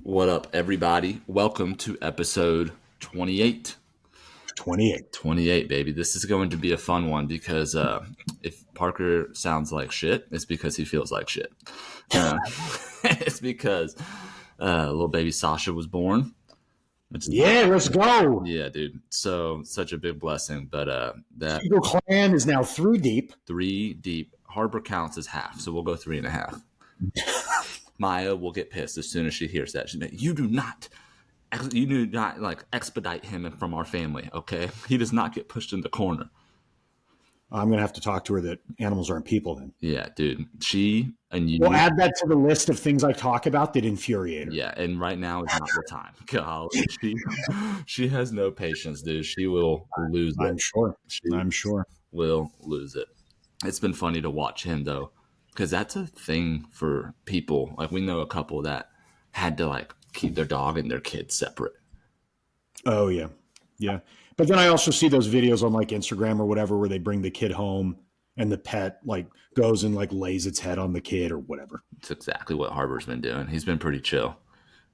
What up, everybody? Welcome to episode 28. 28. 28, baby. This is going to be a fun one because if Parker sounds like shit, it's because he feels like shit. It's because little baby Sasha was born. Let's go. Yeah, dude. So, such a big blessing. But that Eagle Clan is now 3 deep. 3 deep. Harbor counts as half, so we'll go 3.5. Maya will get pissed as soon as she hears that. She's like, you do not like expedite him from our family, okay? He does not get pushed in the corner. I'm going to have to talk to her that animals aren't people then. Yeah, dude. She and you. We'll add that to the list of things I talk about that infuriate her. Yeah, and right now is not the time. Golly, she has no patience, dude. She will lose it. I'm sure. I'm sure. Will lose it. It's been funny to watch him, though, because that's a thing for people. Like, we know a couple that had to, like, keep their dog and their kids separate. Oh, yeah. Yeah. But then I also see those videos on, like, Instagram or whatever where they bring the kid home and the pet, like, goes and, like, lays its head on the kid or whatever. It's exactly what Harbor's been doing. He's been pretty chill.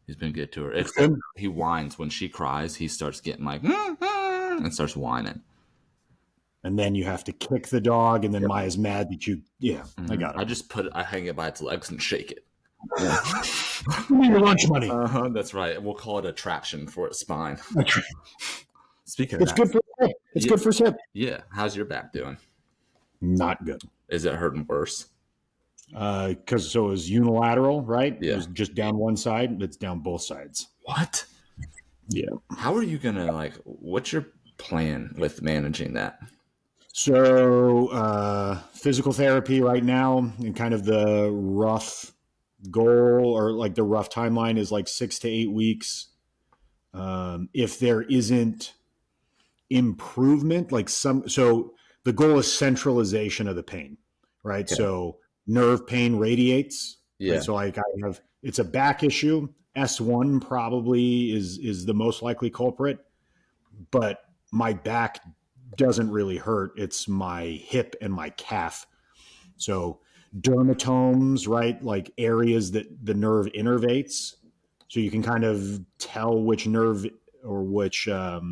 He's been good to her. Except he whines when she cries. He starts getting, like, and starts whining. And then you have to kick the dog, and then Maya's mad that you. Yeah, I got it. I hang it by its legs and shake it. Give me your lunch money. That's right. We'll call it a traction for its spine. Speaking of it's good for hip. It's good for hip. Yeah. How's your back doing? Not good. Is it hurting worse? Because so it was unilateral, right? Yeah. It was just down one side. It's down both sides. What? Yeah. How are you gonna what's your plan with managing that? So physical therapy right now, and kind of the rough goal or like the rough timeline is like 6 to 8 weeks. If there isn't improvement, so the goal is centralization of the pain, right? Okay. So nerve pain radiates. Yeah. Right? So it's a back issue. S1 probably is the most likely culprit, but my back doesn't really hurt. It's my hip and my calf. So dermatomes, right? Like areas that the nerve innervates. So you can kind of tell which nerve or which nerve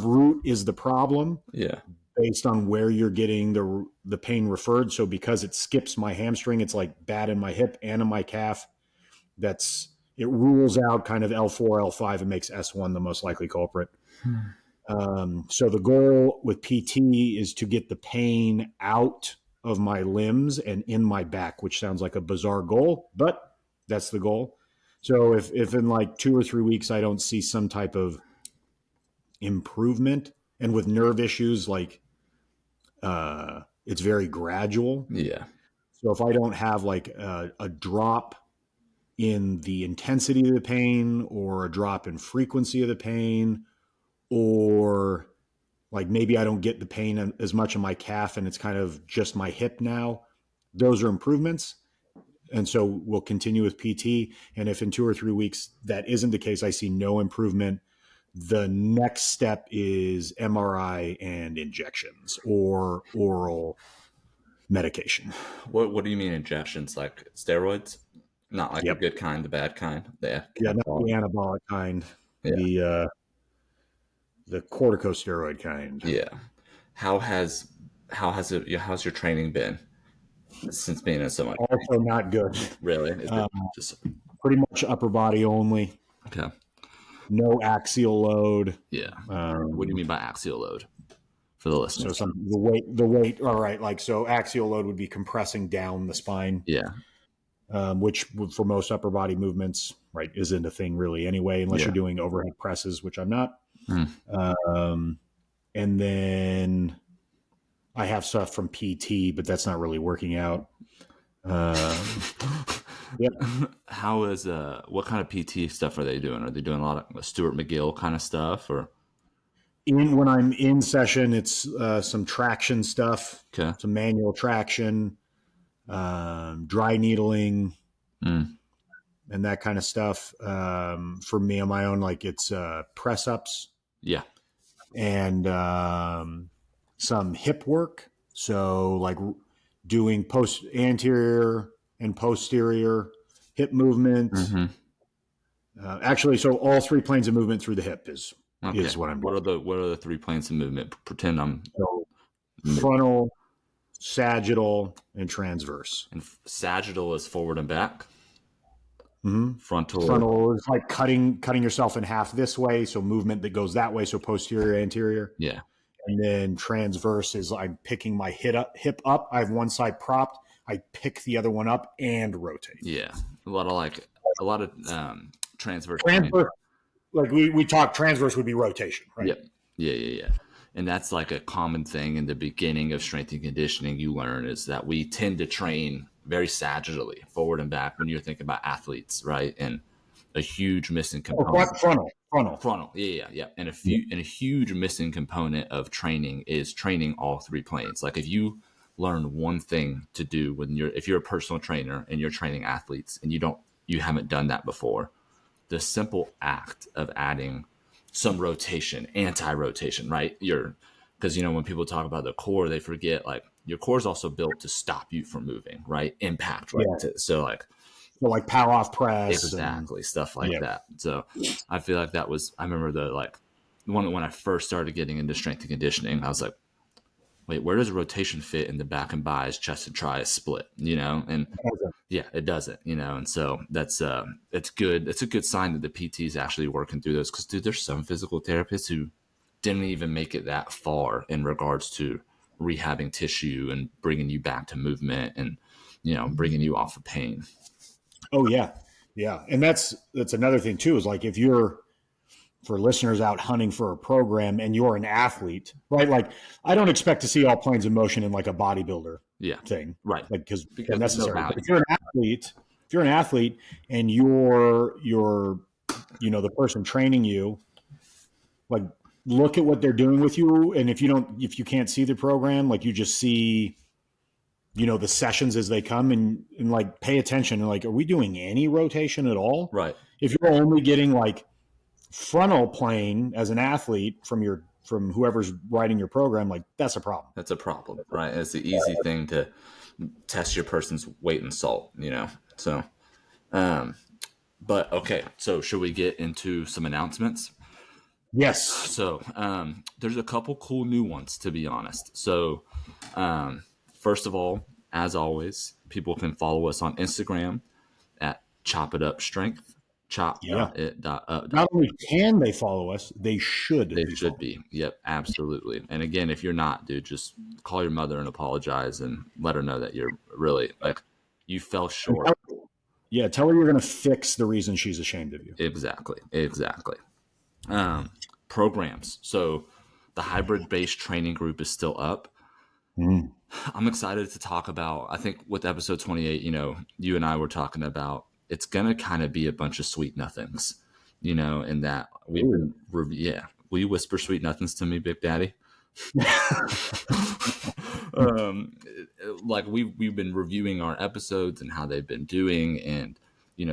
root is the problem. Yeah. Based on where you're getting the pain referred. So because it skips my hamstring, it's like bad in my hip and in my calf. It rules out kind of L4, L5 and makes S1 the most likely culprit. So the goal with PT is to get the pain out of my limbs and in my back, which sounds like a bizarre goal, but that's the goal. So if in like 2 or 3 weeks I don't see some type of improvement, and with nerve issues, like it's very gradual. Yeah. So if I don't have like a drop in the intensity of the pain or a drop in frequency of the pain, or like maybe I don't get the pain as much in my calf and it's kind of just my hip now, those are improvements. And so we'll continue with PT. And if in 2 or 3 weeks that isn't the case, I see no improvement, the next step is MRI and injections or oral medication. What do you mean injections? Like steroids? Not like the good kind, the bad kind. Yeah, not the anabolic kind. Yeah. The corticosteroid kind. Yeah. How's your training been since being in so much? Also not good. Really? Just pretty much upper body only. Okay. No axial load. Yeah. What do you mean by axial load for the listeners? So the weight. All right. Like, so axial load would be compressing down the spine. Yeah. Which for most upper body movements, right, isn't a thing really anyway, unless you're doing overhead presses, which I'm not. And then I have stuff from PT, but that's not really working out. Yep. How is what kind of PT stuff are they doing? Are they doing a lot of Stuart McGill kind of stuff, or when I'm in session, it's some traction stuff, some manual traction, dry needling, and that kind of stuff. For me on my own, like it's press ups, and some hip work. So like doing anterior and posterior hip movement. Mm-hmm. Actually, so all 3 planes of movement through the hip is what I'm doing. What are the 3 planes of movement? Pretend I'm So frontal, sagittal, and transverse. and sagittal is forward and back. Mm-hmm. Frontal is like cutting yourself in half this way, so movement that goes that way, so posterior, anterior. Yeah. And then transverse is I'm picking my hip up. I have one side propped. I pick the other one up and rotate. Yeah. A lot of transverse. Transverse, like we talk, transverse would be rotation, right? Yep. Yeah. And that's like a common thing in the beginning of strength and conditioning you learn is that we tend to train very sagittally, forward and back when you're thinking about athletes, right? And a huge missing component. Frontal. Yeah. And a huge missing component of training is training all 3 planes. Like if you learn one thing to do if you're a personal trainer and you're training athletes and you haven't done that before, the simple act of adding some rotation, anti-rotation, right? Because when people talk about the core, they forget like your core is also built to stop you from moving, right? Impact, right? Yeah. So like power off press, exactly, stuff like that. So I feel like I remember the one when I first started getting into strength and conditioning, I was like, wait, where does rotation fit in the back and bis, chest and tries split? And yeah, it doesn't, and so that's it's good. It's a good sign that the PT is actually working through those because dude, there's some physical therapists who didn't even make it that far in regards to rehabbing tissue and bringing you back to movement and bringing you off of pain. Oh yeah, and that's another thing too. Is like if you're for listeners out hunting for a program and you're an athlete, right? Like I don't expect to see all planes of motion in like a bodybuilder thing, right? Like because necessary. But if you're an athlete and you're the person training you, like look at what they're doing with you, and if you can't see the program, like you just see the sessions as they come and like pay attention and like, are we doing any rotation at all? Right. If you're only getting like frontal plane as an athlete from whoever's writing your program, like that's a problem. That's a problem, right? It's the easy thing to test your person's weight and salt, So, but okay. So should we get into some announcements? Yes. So there's a couple cool new ones, to be honest. So first of all, as always, people can follow us on Instagram at Chop It Up Strength. It up. Not only can they follow us, they should. They should be. Yep, absolutely. And again, if you're not, dude, just call your mother and apologize and let her know that you're really you fell short. Tell her you're going to fix the reason she's ashamed of you. Exactly. Programs. So the hybrid-based training group is still up. I'm excited to talk about, I think with episode 28, you and I were talking about, it's going to kind of be a bunch of sweet nothings, in that will you whisper sweet nothings to me, Big Daddy? We've been reviewing our episodes and how they've been doing. And,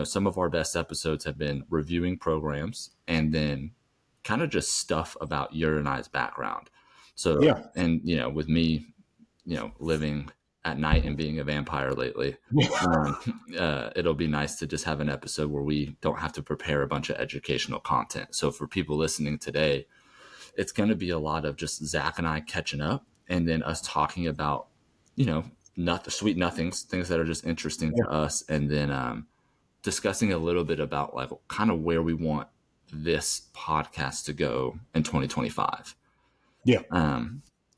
some of our best episodes have been reviewing programs and then kind of just stuff about your and I's background. So, and, with me, living at night and being a vampire lately, it'll be nice to just have an episode where we don't have to prepare a bunch of educational content. So for people listening today, it's going to be a lot of just Zach and I catching up and then us talking about, sweet nothings, things that are just interesting to us. And then discussing a little bit about like kind of where we want this podcast to go in 2025. Yeah.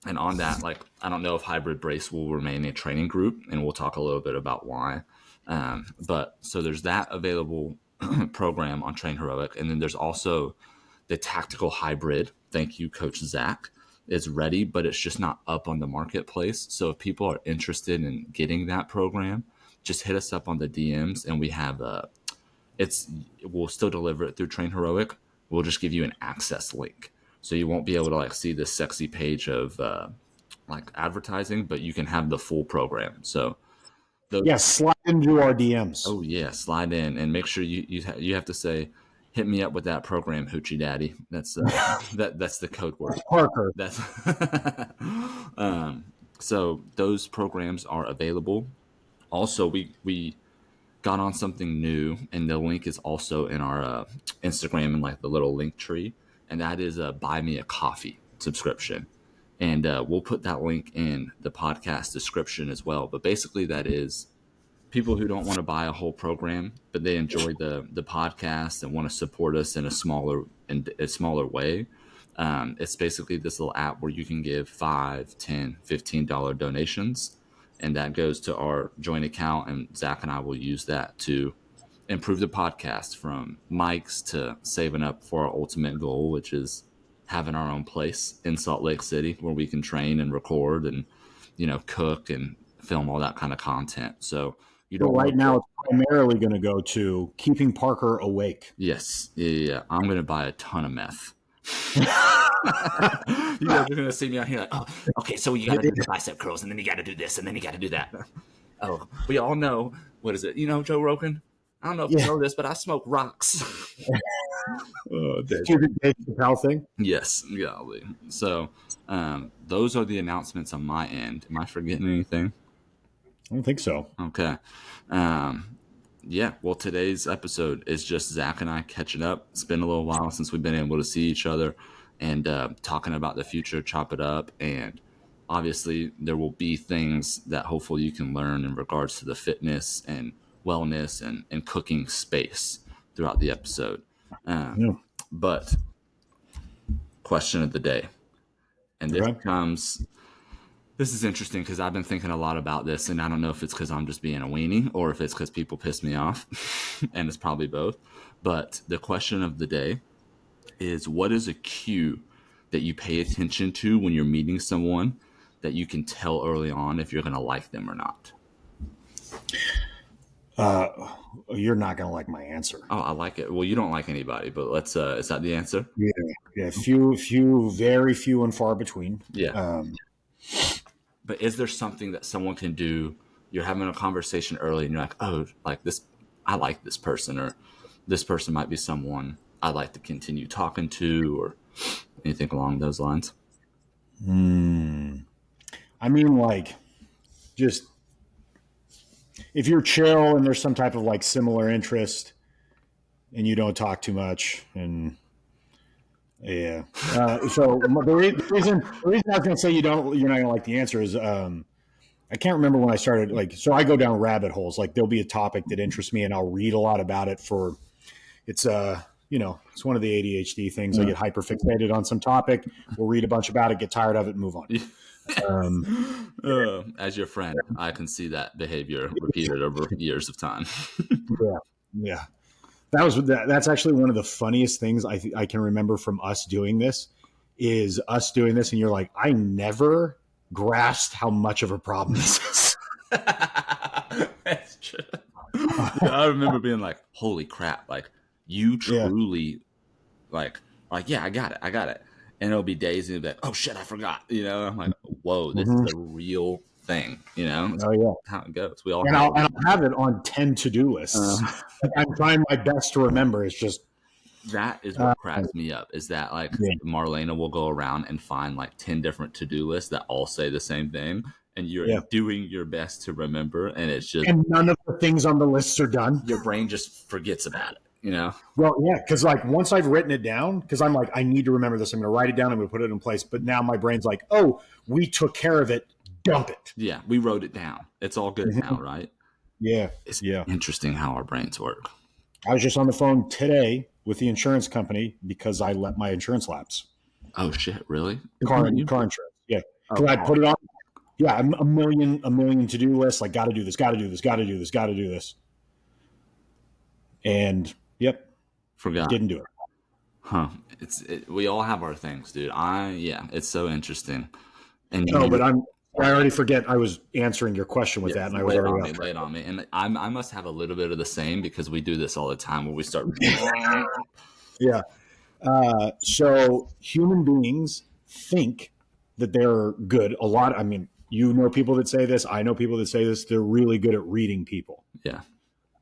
And on that, I don't know if Hybrid Brace will remain a training group, and we'll talk a little bit about why. But so there's that available program on Train Heroic. And then there's also the Tactical Hybrid. Thank you, Coach Zach. Is ready, but it's just not up on the marketplace. So if people are interested in getting that program, just hit us up on the DMs, and we have we'll still deliver it through Train Heroic. We'll just give you an access link. So you won't be able to see this sexy page of advertising, but you can have the full program. So slide into our DMs. Oh yeah, slide in and make sure you have to say, hit me up with that program, Hoochie Daddy. That's that's the code word. Parker. That's so those programs are available. Also, we got on something new, and the link is also in our Instagram and like the little link tree, and that is a Buy Me a Coffee subscription. And we'll put that link in the podcast description as well. But basically, that is people who don't want to buy a whole program, but they enjoy the podcast and want to support us in a smaller way. It's basically this little app where you can give $5, $10, $15 donations, and that goes to our joint account, and Zach and I will use that to improve the podcast, from mics to saving up for our ultimate goal, which is having our own place in Salt Lake City where we can train and record and, cook and film all that kind of content. So right now it's primarily going to go to keeping Parker awake. Yes. Yeah. I'm going to buy a ton of meth. You guys are going to see me out here like, oh, okay, so you got to do the bicep curls, and then you got to do this, and then you got to do that. Oh, we all know, what is it? Joe Rogan? I don't know if you know this, but I smoke rocks. Dave Chappelle thing? Yes. Golly. So those are the announcements on my end. Am I forgetting anything? I don't think so. Okay. Yeah, well, today's episode is just Zach and I catching up. It's been a little while since we've been able to see each other and talking about the future, chop it up. And obviously there will be things that hopefully you can learn in regards to the fitness and wellness and cooking space throughout the episode. But question of the day. And this is interesting because I've been thinking a lot about this, and I don't know if it's because I'm just being a weenie or if it's because people piss me off, and it's probably both. But the question of the day is, what is a cue that you pay attention to when you're meeting someone that you can tell early on if you're going to like them or not? You're not going to like my answer. Oh, I like it. Well, you don't like anybody, but let's, is that the answer? Yeah. Very few and far between. Yeah. But is there something that someone can do? You're having a conversation early and you're like, oh, like this, I like this person, or this person might be someone I'd like to continue talking to, or anything along those lines? I mean, like, just if you're chill and there's some type of like similar interest and you don't talk too much, and yeah. So the reason I was going to say you're not going to like the answer is I can't remember when I started, like, so I go down rabbit holes. Like, there'll be a topic that interests me and I'll read a lot about it it's it's one of the ADHD things. I get hyper fixated on some topic. We'll read a bunch about it, get tired of it, and move on. As your friend, I can see that behavior repeated over years of time. Yeah. That's actually one of the funniest things I can remember from us doing this, and you're like, I never grasped how much of a problem this is. That's true. I remember being like, holy crap, like, you truly like, yeah, I got it. And it'll be days and it'll be like, oh shit, I forgot. I'm like, whoa, this is a real thing. Oh yeah, how it goes. We all I'll have it on 10 to-do lists. I'm trying my best to remember. It's just that is what cracks me up. Is that like Marlena will go around and find like 10 different to-do lists that all say the same thing, and you're doing your best to remember, and it's just, and none of the things on the lists are done. Your brain just forgets about it. Well, yeah, because like once I've written it down, because I'm like, I need to remember this. I'm going to write it down. I'm going to put it in place. But now my brain's like, oh, we took care of it. Dump it. Yeah, we wrote it down. It's all good now, right? Yeah. It's interesting how our brains work. I was just on the phone today with the insurance company because I let my insurance lapse. Oh shit! Really? Car insurance. Yeah. Because I put it on. Yeah, a million to-do lists. Like, got to do this. And forgot. Didn't do it. Huh? We all have our things, dude. It's so interesting. And but I already forget. I was answering your question with that, and I was already late on me. And I must have a little bit of the same because we do this all the time where we start. Yeah. So human beings think that they're good. A lot. I mean, people that say this. I know people that say this. They're really good at reading people. Yeah.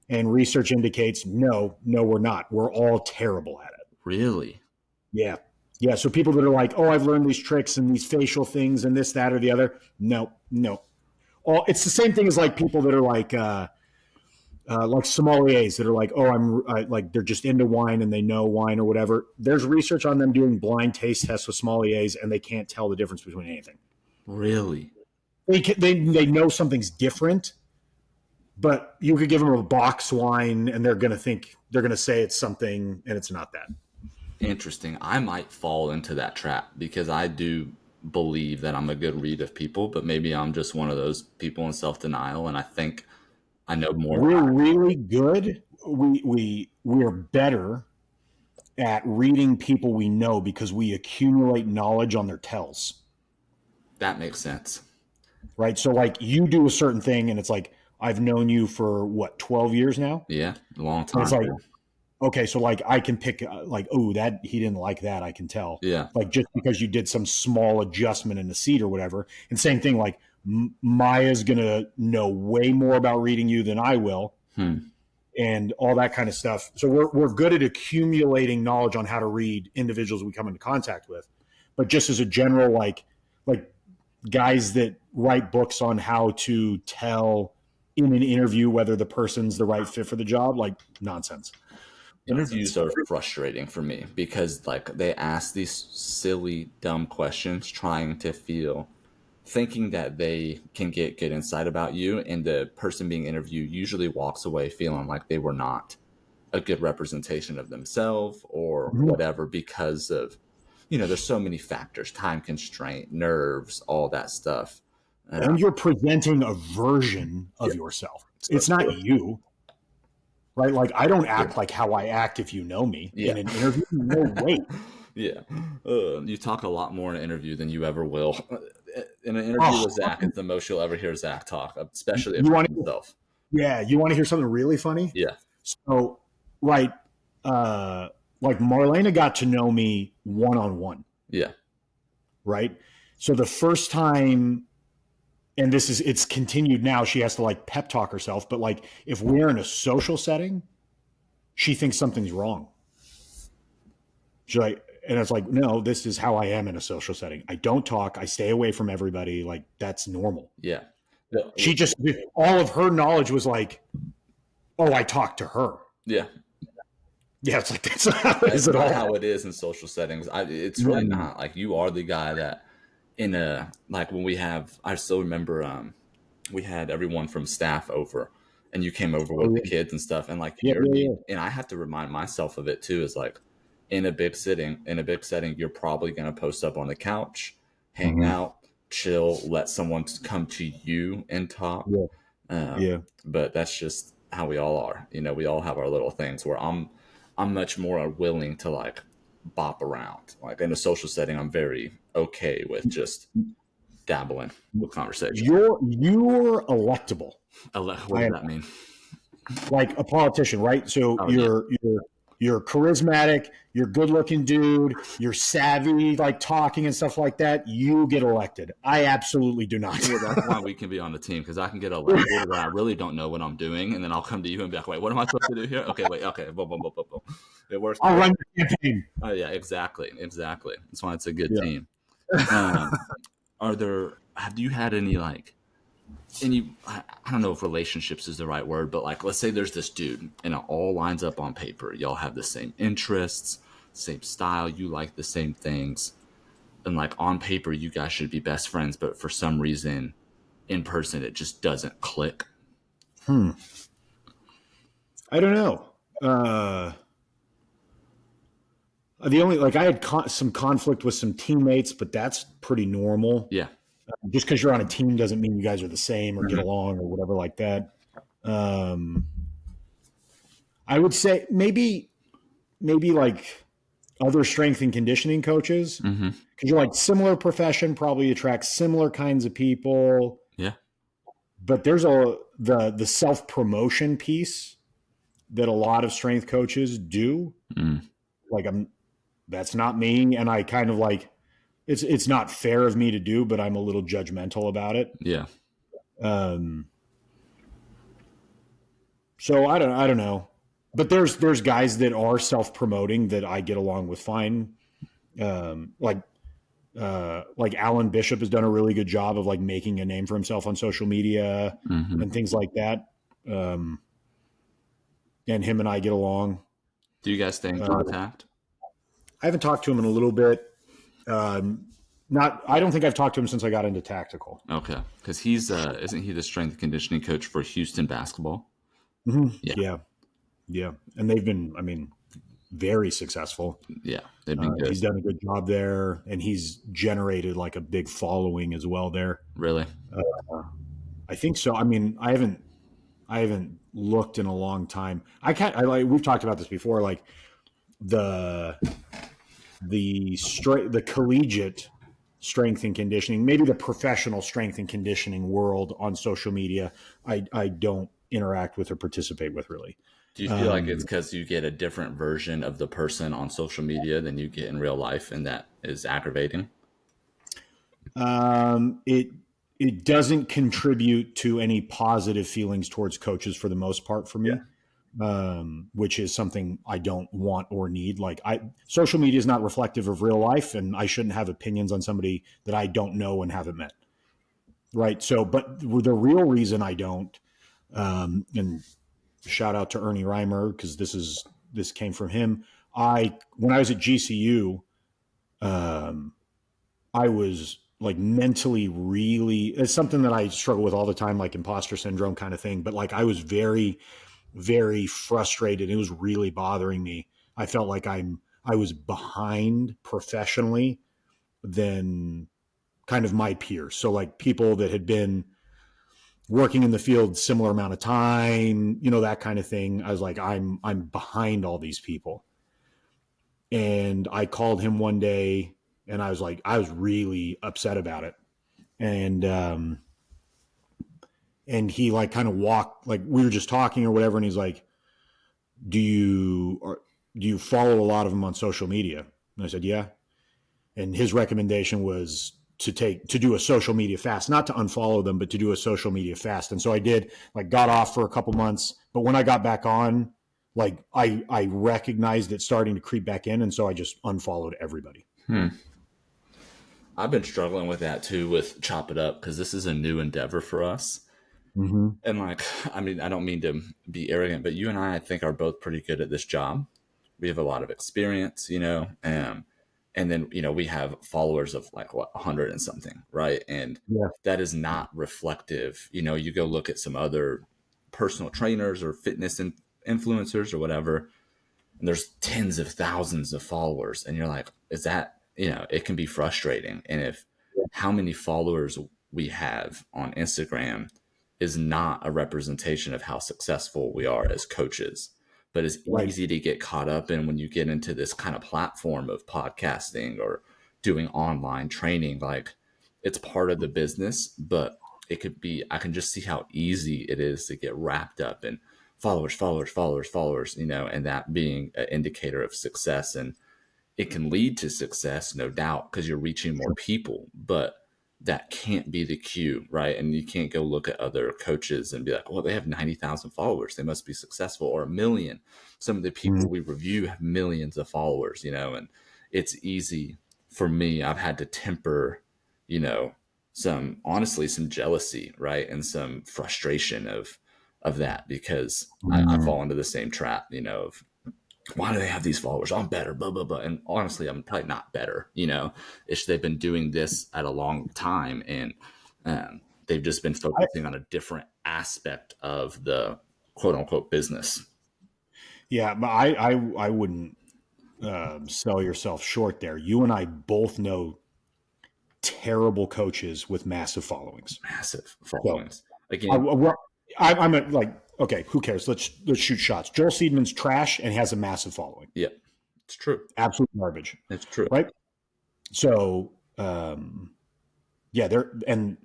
And research indicates no, we're not. We're all terrible at it. Really? Yeah. Yeah. So people that are like, oh, I've learned these tricks and these facial things and this, that, or the other. No. It's the same thing as like people that are like, like sommeliers that are like, oh, like they're just into wine and they know wine or whatever. There's research on them doing blind taste tests with sommeliers, and they can't tell the difference between anything. Really? They know something's different, but you could give them a box wine and they're going to say it's something and it's not that. Interesting. I might fall into that trap because I do believe that I'm a good read of people, but maybe I'm just one of those people in self-denial, and I think I know more. We're really good. We're better at reading people we know because we accumulate knowledge on their tells. That makes sense. Right? So like you do a certain thing and it's like, I've known you for what, 12 years now? Yeah, a long time. And it's like, okay, so like I can pick like, oh, that he didn't like that, I can tell. Yeah. Like just because you did some small adjustment in the seat or whatever. And same thing, like Maya's going to know way more about reading you than I will. And all that kind of stuff. So we're good at accumulating knowledge on how to read individuals we come into contact with. But just as a general, like guys that write books on how to tell in an interview whether the person's the right fit for the job, like nonsense. Interviews are frustrating for me because like they ask these silly, dumb questions thinking that they can get good insight about you, and the person being interviewed usually walks away feeling like they were not a good representation of themselves or whatever because of, there's so many factors, time constraint, nerves, all that stuff. And you're presenting a version of yourself. It's not you. Right? Like I don't act like how I act if you know me in an interview. No way. Yeah. You talk a lot more in an interview than you ever will. In an interview with Zach, it's the most you'll ever hear Zach talk, especially if himself. Yeah. You want to hear something really funny? Yeah. So, right. Like Marlena got to know me one-on-one. Yeah. Right. So the first time, and it's continued now, she has to like pep talk herself. But like if we're in a social setting, she thinks something's wrong. She's like, and it's like, no, this is how I am in a social setting. I don't talk. I stay away from everybody. Like that's normal. Yeah. She just, all of her knowledge was like, oh, I talked to her. Yeah. Yeah. It's like, that's not how it is in social settings. It's really not. Like you are the guy that when I still remember, we had everyone from staff over and you came over with the kids and stuff. And like, and I have to remind myself of it too, is like, in a big setting, you're probably going to post up on the couch, hang out, chill, let someone come to you and talk. But that's just how we all are. We all have our little things where I'm much more willing to like bop around. Like in a social setting, I'm very okay with just dabbling with conversation. You're electable. What does that mean? Like a politician, right? So you're charismatic, you're a good-looking dude, you're savvy, like talking and stuff like that. You get elected. I absolutely do not. Yeah, that's why we can be on the team, because I can get elected where I really don't know what I'm doing, and then I'll come to you and be like, "Wait, what am I supposed to do here?" Okay, wait, okay, boom, boom, boom, boom, boom. It works. I'll run your campaign. Oh yeah, exactly. That's why it's a good team. Have you had any like? I don't know if relationships is the right word, but like, let's say there's this dude and it all lines up on paper. Y'all have the same interests, same style. You like the same things. And like on paper, you guys should be best friends. But for some reason in person, it just doesn't click. I don't know. I had some conflict with some teammates, but that's pretty normal. Yeah. Just because you're on a team doesn't mean you guys are the same or get along or whatever like that. I would say maybe like other strength and conditioning coaches, because you're like similar profession, probably attracts similar kinds of people. Yeah. But there's the self-promotion piece that a lot of strength coaches do. Like that's not me. And I kind of like, it's not fair of me to do, but I'm a little judgmental about it. Yeah. So I don't know, but there's guys that are self-promoting that I get along with fine. Like Alan Bishop has done a really good job of like making a name for himself on social media and things like that. and him and I get along. Do you guys stay in contact? I haven't talked to him in a little bit. I don't think I've talked to him since I got into tactical. Okay, because he's isn't he the strength and conditioning coach for Houston basketball? Yeah. And they've been, I mean, very successful. Yeah, they've been good. He's done a good job there, and he's generated like a big following as well there. Really? I think so. I mean, I haven't looked in a long time. We've talked about this before, like the collegiate strength and conditioning, maybe the professional strength and conditioning world on social media, I don't interact with or participate with really. Do you feel like it's because you get a different version of the person on social media than you get in real life, and that is aggravating? It doesn't contribute to any positive feelings towards coaches for the most part for me, which is something I don't want or need. Like social media is not reflective of real life, and I shouldn't have opinions on somebody that I don't know and haven't met. Right. So, but the real reason I don't, and shout out to Ernie Reimer, because this came from him. When I was at GCU, I was like mentally really, it's something that I struggle with all the time, like imposter syndrome kind of thing. But like I was very, very frustrated. It was really bothering me. I felt like I was behind professionally than kind of my peers. So like people that had been working in the field similar amount of time, that kind of thing. I was like, I'm behind all these people. And I called him one day and I was really upset about it. And he like kind of walked, like we were just talking or whatever. And he's like, do you follow a lot of them on social media? And I said, yeah. And his recommendation was to do a social media fast, not to unfollow them, but to do a social media fast. And so I did, like got off for a couple months, but when I got back on, like I recognized it starting to creep back in. And so I just unfollowed everybody. I've been struggling with that too, with Chop It Up, because this is a new endeavor for us. Mm-hmm. And like, I mean, I don't mean to be arrogant, but you and I think are both pretty good at this job. We have a lot of experience, and then, we have followers of like 100 and something. Right. And that is not reflective. You go look at some other personal trainers or fitness influencers or whatever, and there's tens of thousands of followers. And you're like, is that, it can be frustrating. And if how many followers we have on Instagram is not a representation of how successful we are as coaches, but it's easy to get caught up in when you get into this kind of platform of podcasting or doing online training. Like, it's part of the business, but it could be, I can just see how easy it is to get wrapped up in followers, and that being an indicator of success. And it can lead to success, no doubt, because you're reaching more people, but that can't be the cue, right? And you can't go look at other coaches and be like, well, they have 90,000 followers, they must be successful, or 1 million. Some of the people we review have millions of followers, and it's easy for me. I've had to temper, some jealousy, right? And some frustration of that, because I fall into the same trap, of why do they have these followers? I'm better, blah, blah, blah. And honestly, I'm probably not better. They've been doing this at a long time, and they've just been focusing on a different aspect of the quote unquote business. Yeah, but I wouldn't sell yourself short there. You and I both know terrible coaches with massive followings. So, again, I'm like, okay, who cares? Let's shoot shots. Joel Seedman's trash and has a massive following. Yeah, it's true. Absolute garbage. It's true. Right? So, and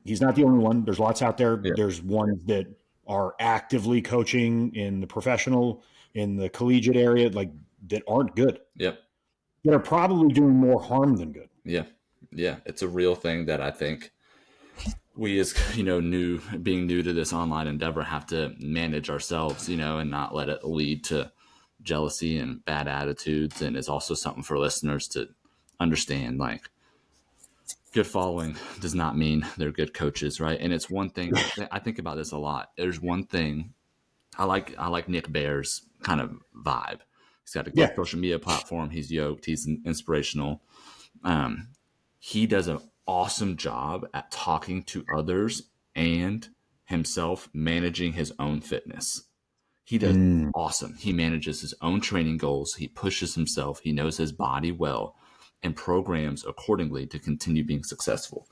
he's not the only one. There's lots out there. Yeah. There's ones that are actively coaching in the professional, in the collegiate area, like that aren't good. Yep. That are probably doing more harm than good. Yeah. Yeah. It's a real thing that I think we, as being new to this online endeavor, have to manage ourselves, and not let it lead to jealousy and bad attitudes. And it's also something for listeners to understand, like, good following does not mean they're good coaches, right? And it's one thing, I think about this a lot. There's one thing I like Nick Bear's kind of vibe. He's got a good Yeah. social media platform. He's yoked. He's inspirational. Um, he does an awesome job at talking to others and himself managing his own fitness. He does Mm. awesome. He manages his own training goals. He pushes himself. He knows his body well and programs accordingly to continue being successful.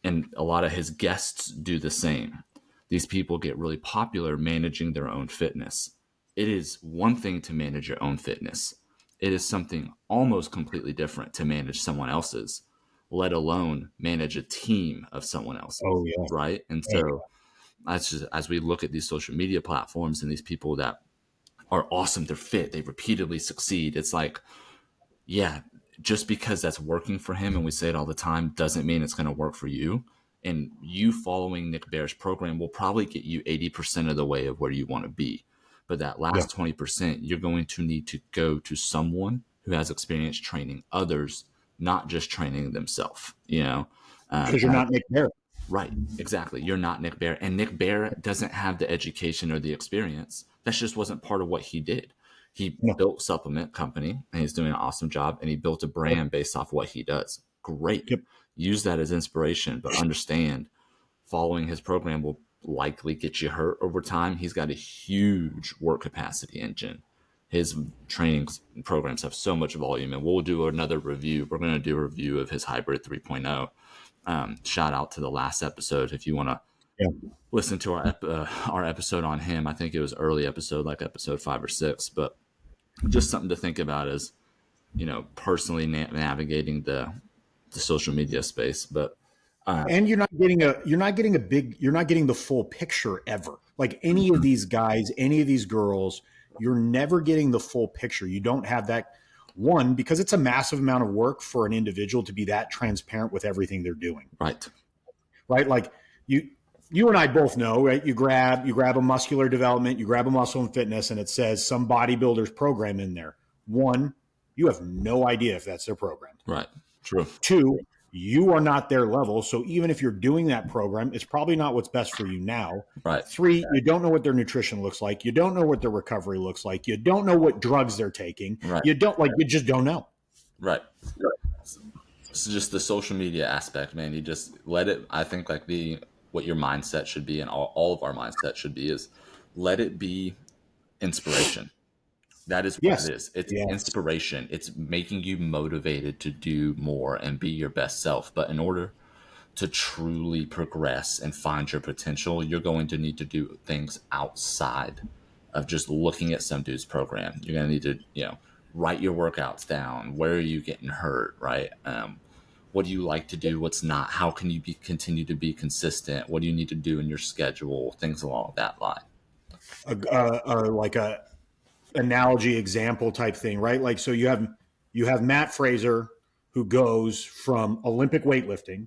And a lot of his guests do the same. These people get really popular managing their own fitness. It is one thing to manage your own fitness. It is something almost completely different to manage someone else's, let alone manage a team of someone else's, Oh yeah. right? And Oh, so as we look at these social media platforms and these people that are awesome, they're fit, they repeatedly succeed, it's like, yeah, just because that's working for him and we say it all the time doesn't mean it's going to work for you. And you following Nick Bear's program will probably get you 80% of the way of where you want to be. But that yeah. last 20%, you're going to need to go to someone who has experience training others, not just training themselves, Because you're not Nick Bear. Right, exactly. You're not Nick Bear. And Nick Bear doesn't have the education or the experience. That just wasn't part of what he did. He No. built supplement company and he's doing an awesome job, and he built a brand based off what he does. Great. Yep. Use that as inspiration, but understand following his program will likely get you hurt over time. He's got a huge work capacity engine. His training programs have so much volume, and we'll do another review. We're going to do a review of his Hybrid 3.0. Shout out to the last episode if you want to Yeah. listen to our episode on him. I think it was early episode, like episode 5 or 6, but just something to think about as personally navigating the social media space. But And you're not getting the full picture ever. Like any of these guys, any of these girls, you're never getting the full picture. You don't have that one because it's a massive amount of work for an individual to be that transparent with everything they're doing. right, Like you and I both know, right? You grab a muscular development, you grab a muscle and fitness, and it says some bodybuilder's program in there. One, you have no idea if that's their program. right, true, Two, you are not their level. So even if you're doing that program, it's probably not what's best for you now. right, Three, you don't know what their nutrition looks like. You don't know what their recovery looks like. You don't know what drugs they're taking. right, You just don't know. right. It's just the social media aspect, man. You just let it. I think like what your mindset should be, and all of our mindset should be, is let it be inspiration. That is what Yes. it is. It's Yes. inspiration. It's making you motivated to do more and be your best self. But in order to truly progress and find your potential, you're going to need to do things outside of just looking at some dude's program. You're going to need to, write your workouts down. Where are you getting hurt, right? What do you like to do? What's not? How can you continue to be consistent? What do you need to do in your schedule? Things along that line. Like a analogy example type thing, right? Like, so you have Matt Fraser who goes from Olympic weightlifting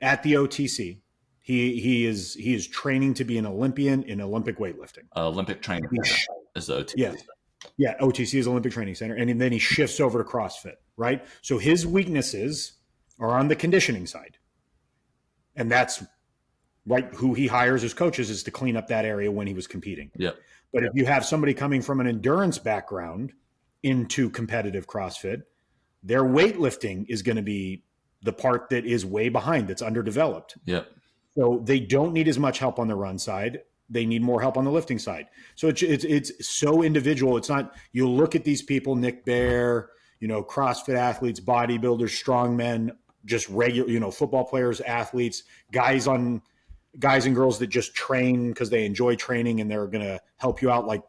at the OTC. He is training to be an Olympian in Olympic weightlifting. Olympic training is the OTC. Yeah. Yeah. OTC is Olympic Training Center. And then he shifts over to CrossFit, right? So his weaknesses are on the conditioning side. And that's right. Who he hires as coaches is to clean up that area when he was competing. Yep. But if you have somebody coming from an endurance background into competitive CrossFit, their weightlifting is going to be the part that is way behind, that's underdeveloped. Yep. So they don't need as much help on the run side. They need more help on the lifting side. So it's so individual. It's not, you look at these people, Nick Bear, CrossFit athletes, bodybuilders, strongmen, just regular, football players, athletes, guys and girls that just train because they enjoy training and they're going to help you out. Like,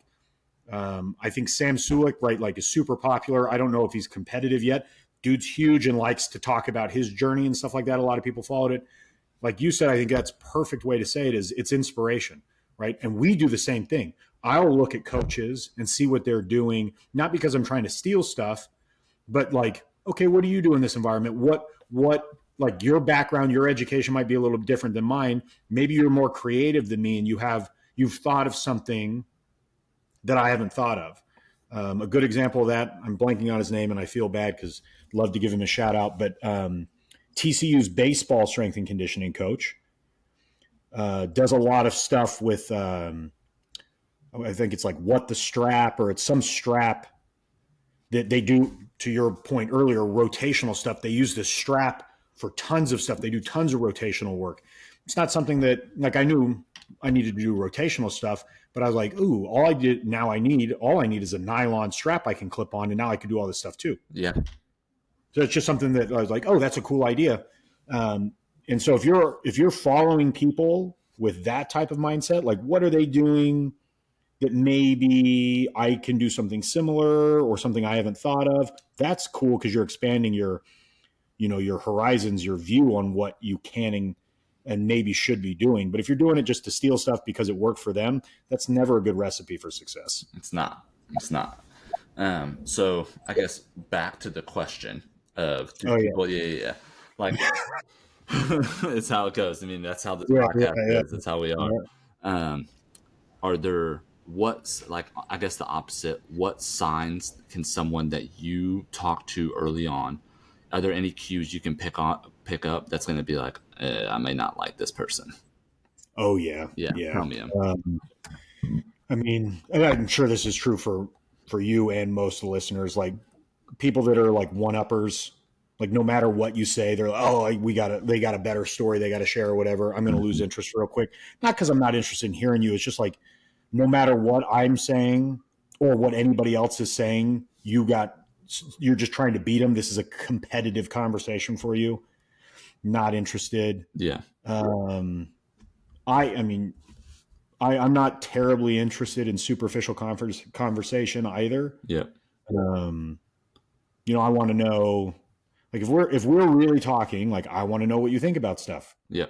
I think Sam Sulik, right, like is super popular. I don't know if he's competitive yet. Dude's huge and likes to talk about his journey and stuff like that. A lot of people followed it. Like you said, I think that's a perfect way to say it is it's inspiration, right? And we do the same thing. I'll look at coaches and see what they're doing, not because I'm trying to steal stuff, but like, okay, what do you do in this environment? What like your background, your education might be a little different than mine. Maybe you're more creative than me and you've thought of something that I haven't thought of. A good example of that, I'm blanking on his name and I feel bad because I'd love to give him a shout out, but TCU's baseball strength and conditioning coach does a lot of stuff with I think it's like what the strap, or it's some strap that they do, to your point earlier, rotational stuff. They use this strap for tons of stuff. They do tons of rotational work. It's not something that, like, I knew I needed to do rotational stuff, but I was like, ooh, all I need is a nylon strap I can clip on, and now I can do all this stuff too. Yeah. So it's just something that I was like, oh, that's a cool idea. And so if you're following people with that type of mindset, like what are they doing that maybe I can do something similar or something I haven't thought of? That's cool, because you're expanding your horizons, your view on what you can and maybe should be doing. But if you're doing it just to steal stuff because it worked for them, that's never a good recipe for success. It's not. It's not. So I guess back to the question of people. Yeah. Like, it's how it goes. I mean, that's how this podcast is. That's how we are. Are there, what's like, I guess the opposite, what signs can someone that you talk to early on, are there any cues you can pick up that's going to be like, I may not like this person? Oh yeah. Tell me. I mean, I'm sure this is true for you and most of the listeners, like people that are like one-uppers, like no matter what you say, they're like, oh, they got a better story they got to share or whatever. I'm going to lose interest real quick. Not because I'm not interested in hearing you. It's just like, no matter what I'm saying or what anybody else is saying, you're just trying to beat them. This is a competitive conversation for you. Not interested. Yeah. I mean, I'm not terribly interested in superficial conversation either. Yeah. I want to know, like, if we're really talking, like, I want to know what you think about stuff. Yeah.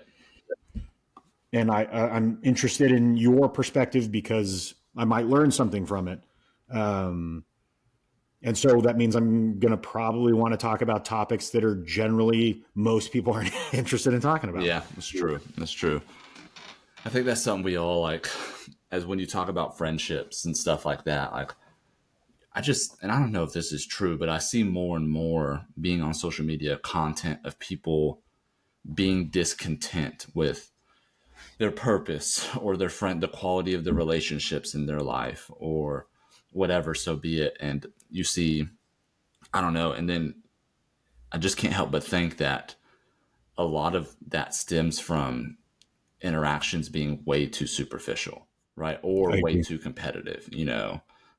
And I'm interested in your perspective because I might learn something from it. And so that means I'm going to probably want to talk about topics that are generally most people aren't interested in talking about. Yeah, that's true. That's true. I think that's something we all like, as when you talk about friendships and stuff like that, like and I don't know if this is true, but I see more and more being on social media content of people being discontent with their purpose or the quality of the relationships in their life or whatever, so be it. And you see, I don't know. And then I just can't help but think that a lot of that stems from interactions being way too superficial, right? Or way too competitive,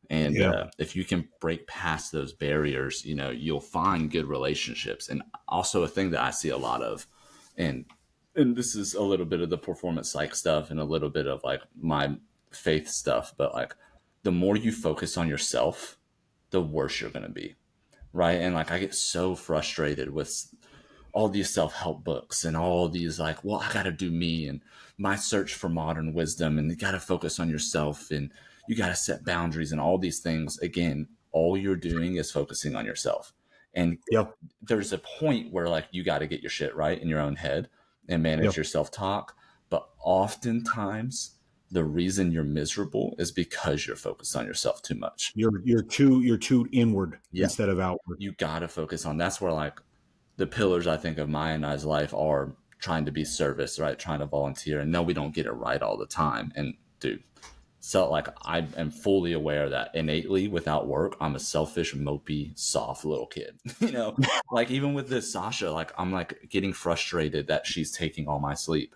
and if you can break past those barriers, you'll find good relationships. And also a thing that I see a lot of, and this is a little bit of the performance psych stuff and a little bit of like my faith stuff, but like the more you focus on yourself, the worse you're going to be. Right. And like, I get so frustrated with all these self-help books and all these like, well, I got to do me and my search for modern wisdom, and you got to focus on yourself and you got to set boundaries and all these things. Again, all you're doing is focusing on yourself. And there's a point where like, you got to get your shit right in your own head and manage your self-talk. But oftentimes the reason you're miserable is because you're focused on yourself too much. You're too inward instead of outward. You got to focus on, that's where like the pillars I think of Maya and I's life are trying to be service, right? Trying to volunteer. And no, we don't get it right all the time. And dude, so like I am fully aware that innately without work, I'm a selfish, mopey, soft little kid, like even with this Sasha, like I'm like getting frustrated that she's taking all my sleep.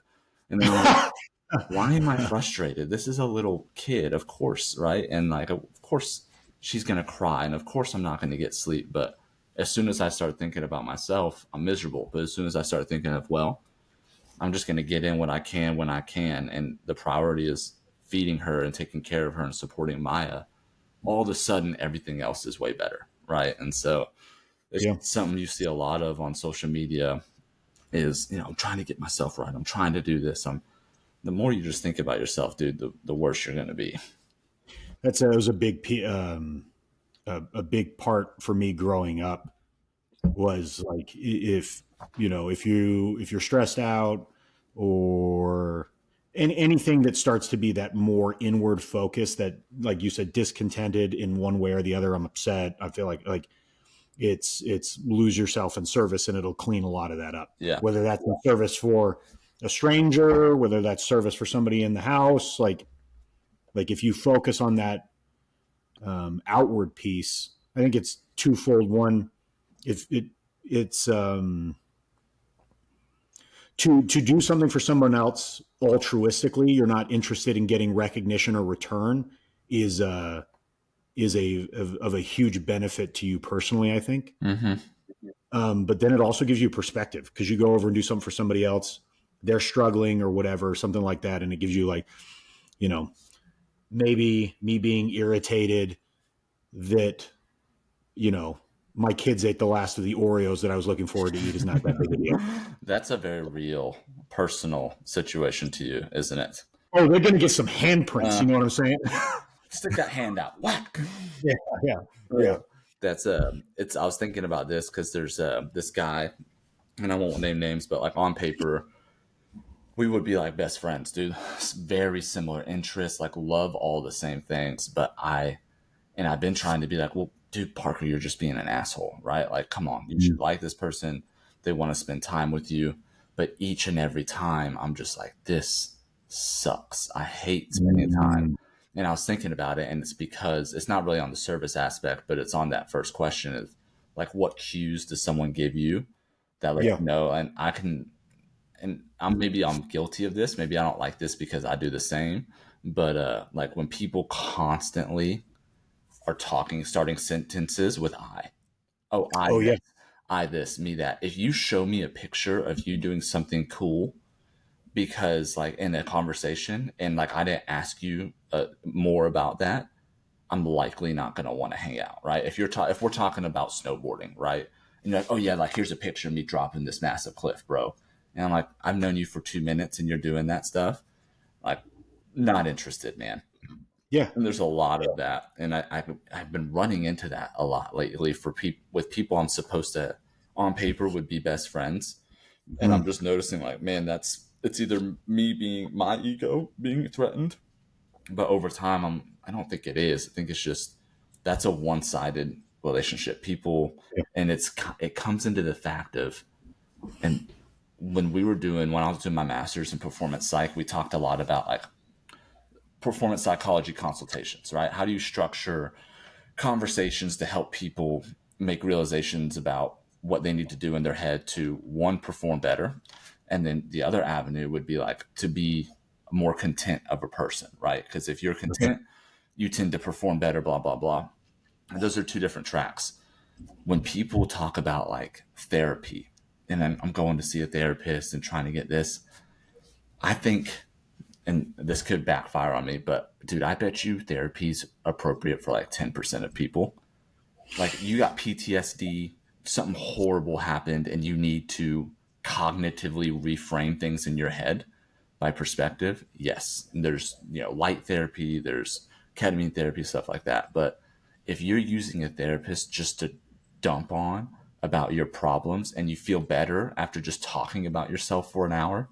And then I'm like, why am I frustrated? This is a little kid, of course. Right. And like, of course she's going to cry. And of course I'm not going to get sleep. But as soon as I start thinking about myself, I'm miserable. But as soon as I start thinking of, well, I'm just going to get in what I can when I can, and the priority is feeding her and taking care of her and supporting Maya, all of a sudden everything else is way better, right? And so it's something you see a lot of on social media is, I'm trying to get myself right. I'm trying to do this. The more you just think about yourself, dude, the worse you're going to be. That was a big part for me growing up, was like, if you're stressed out or anything that starts to be that more inward focus, that, like you said, discontented in one way or the other, I'm upset, I feel like it's lose yourself in service, and it'll clean a lot of that up. Yeah. Whether that's a service for a stranger, whether that's service for somebody in the house, like like if you focus on that outward piece, I think it's twofold. One, if it's to do something for someone else altruistically, you're not interested in getting recognition or return, is of a huge benefit to you personally, I think. Mm-hmm. But then it also gives you perspective, because you go over and do something for somebody else, they're struggling or whatever, something like that, and it gives you like, you know, maybe me being irritated that, you know, my kids ate the last of the Oreos that I was looking forward to eat is not that big a deal. That's a very real personal situation to you, isn't it? Oh, they're going to get some handprints. You know what I'm saying? Stick that hand out. Whack. Yeah, yeah, yeah. That's it's. I was thinking about this because there's this guy, and I won't name names, but like on paper, we would be like best friends, dude. Very similar interests, like love all the same things. But I've been trying to be like, well, dude, Parker, you're just being an asshole, right? Like, come on, you should like this person. They want to spend time with you. But each and every time, I'm just like, this sucks. I hate spending time. And I was thinking about it, and it's because it's not really on the service aspect, but it's on that first question of like, what cues does someone give you that let you know? And I can, and I'm guilty of this. Maybe I don't like this because I do the same. But like when people constantly are talking, starting sentences with I. Oh, I Oh, this, yeah. I this, me that. If you show me a picture of you doing something cool, because like in a conversation, and like I didn't ask you more about that, I'm likely not going to want to hang out, right? If we're talking about snowboarding, right? And you're like, oh yeah, like here's a picture of me dropping this massive cliff, bro. And I'm like, I've known you for 2 minutes, and you're doing that stuff. Like, not interested, man. Yeah. And there's a lot of that, and I've been running into that a lot lately for with people I'm supposed to, on paper, would be best friends, and I'm just noticing like, man, it's either me being my ego being threatened, but over time, I don't think it is. I think it's just that's a one sided relationship. People, and it comes into the fact of, and when I was doing my master's in performance psych, we talked a lot about like performance psychology consultations, right? How do you structure conversations to help people make realizations about what they need to do in their head to, one, perform better, and then the other avenue would be like to be more content of a person, right? Because if you're content, you tend to perform better, blah blah blah. And those are two different tracks. When people talk about like therapy, and I'm going to see a therapist and trying to get this, I think, and this could backfire on me, but dude, I bet you therapy's appropriate for like 10% of people. Like you got PTSD, something horrible happened, and you need to cognitively reframe things in your head by perspective. Yes, there's light therapy, there's ketamine therapy, stuff like that. But if you're using a therapist just to dump on about your problems and you feel better after just talking about yourself for an hour,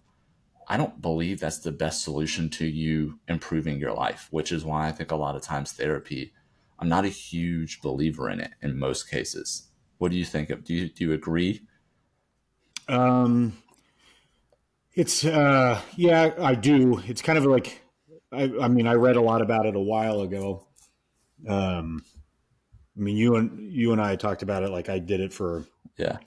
I don't believe that's the best solution to you improving your life, which is why I think a lot of times therapy, I'm not a huge believer in it in most cases. What do you think of? Do you agree? It's yeah, I do. It's kind of like, I mean, I read a lot about it a while ago. I mean, you and I talked about it. Like I did it for Yeah.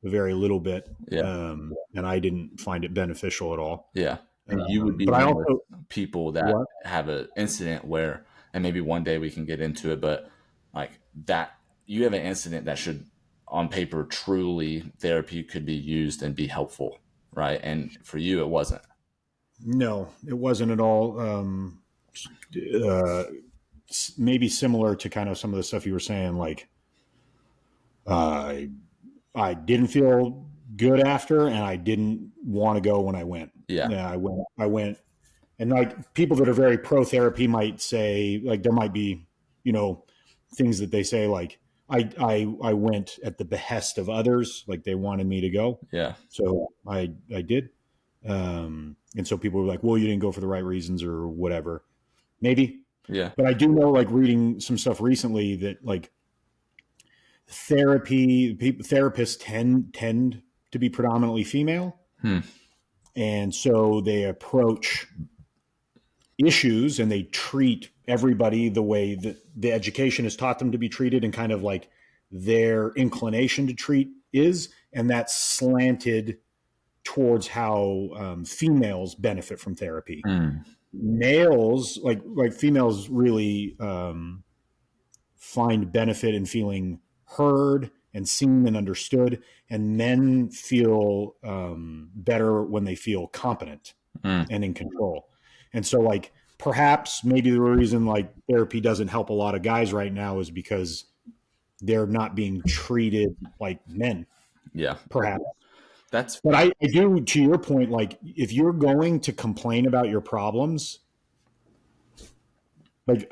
a very little bit, Yeah. and I didn't find it beneficial at all. Yeah. And you would be But I one of also those people that what? have an incident where, and maybe one day we can get into it, but like that, you have an incident that should, on paper, truly therapy could be used and be helpful, right? And for you, it wasn't. No, it wasn't at all. Uh, Maybe similar to kind of some of the stuff you were saying. Like I I didn't feel good after, and I didn't want to go when I went. Yeah. Yeah, I went, and like people that are very pro therapy might say, like there might be, you know, things that they say like I went at the behest of others, like they wanted me to go, Yeah. so I did, and so people were like, well, you didn't go for the right reasons or whatever, maybe, Yeah. but I do know, like reading some stuff recently, that like therapists tend to be predominantly female, Hmm. and so they approach issues and they treat everybody the way that the education has taught them to be treated and kind of like their inclination to treat is. And that's slanted towards how females benefit from therapy. Males, like females, really find benefit in feeling heard and seen and understood, and men feel better when they feel competent and in control. And so, like, perhaps maybe the reason like therapy doesn't help a lot of guys right now is because they're not being treated like men. Yeah. Perhaps. That's But I do, to your point, like if you're going to complain about your problems, like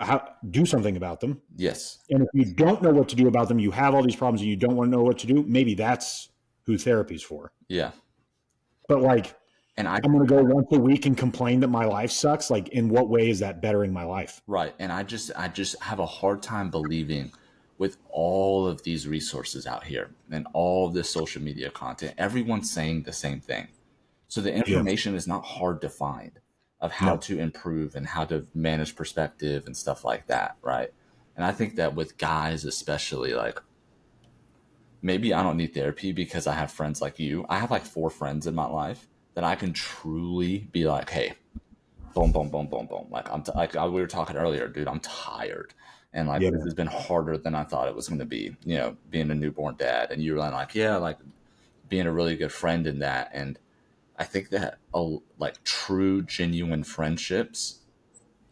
do something about them. yes. And if you don't know what to do about them, you have all these problems and you don't want to know what to do, maybe that's who therapy's for. Yeah. But like, And I'm going to go once a week and complain that my life sucks. Like, in what way is that bettering my life? right. And I just have a hard time believing with all of these resources out here and all this social media content, everyone's saying the same thing. So the information is not hard to find of how to improve and how to manage perspective and stuff like that, right? And I think that with guys especially, like maybe I don't need therapy because I have friends like you. I have like 4 friends in my life that I can truly be like, hey, boom, boom, boom, boom, boom. Like we were talking earlier, dude, I'm tired. And like this has been harder than I thought it was going to be, you know, being a newborn dad. And you're like, yeah, like being a really good friend in that. And I think that like true, genuine friendships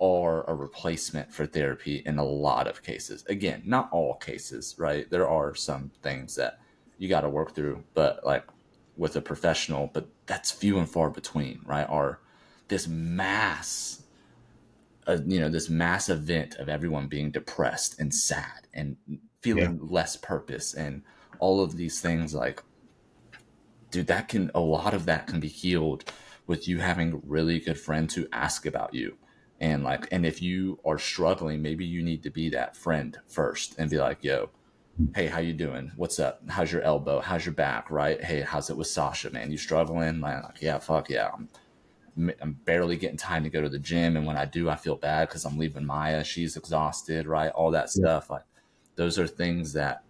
are a replacement for therapy in a lot of cases. Again, not all cases, right? There are some things that you got to work through, but like with a professional, but that's few and far between, right? Or this mass, this mass event of everyone being depressed and sad and feeling less purpose and all of these things, like, dude, a lot of that can be healed with you having really good friends who ask about you. And if you are struggling, maybe you need to be that friend first and be like, yo, hey, how you doing? What's up? How's your elbow? How's your back? Right? Hey, how's it with Sasha, man? You struggling? Like, yeah, fuck yeah. I'm barely getting time to go to the gym. And when I do, I feel bad because I'm leaving Maya. She's exhausted, right? All that stuff. Like, those are things that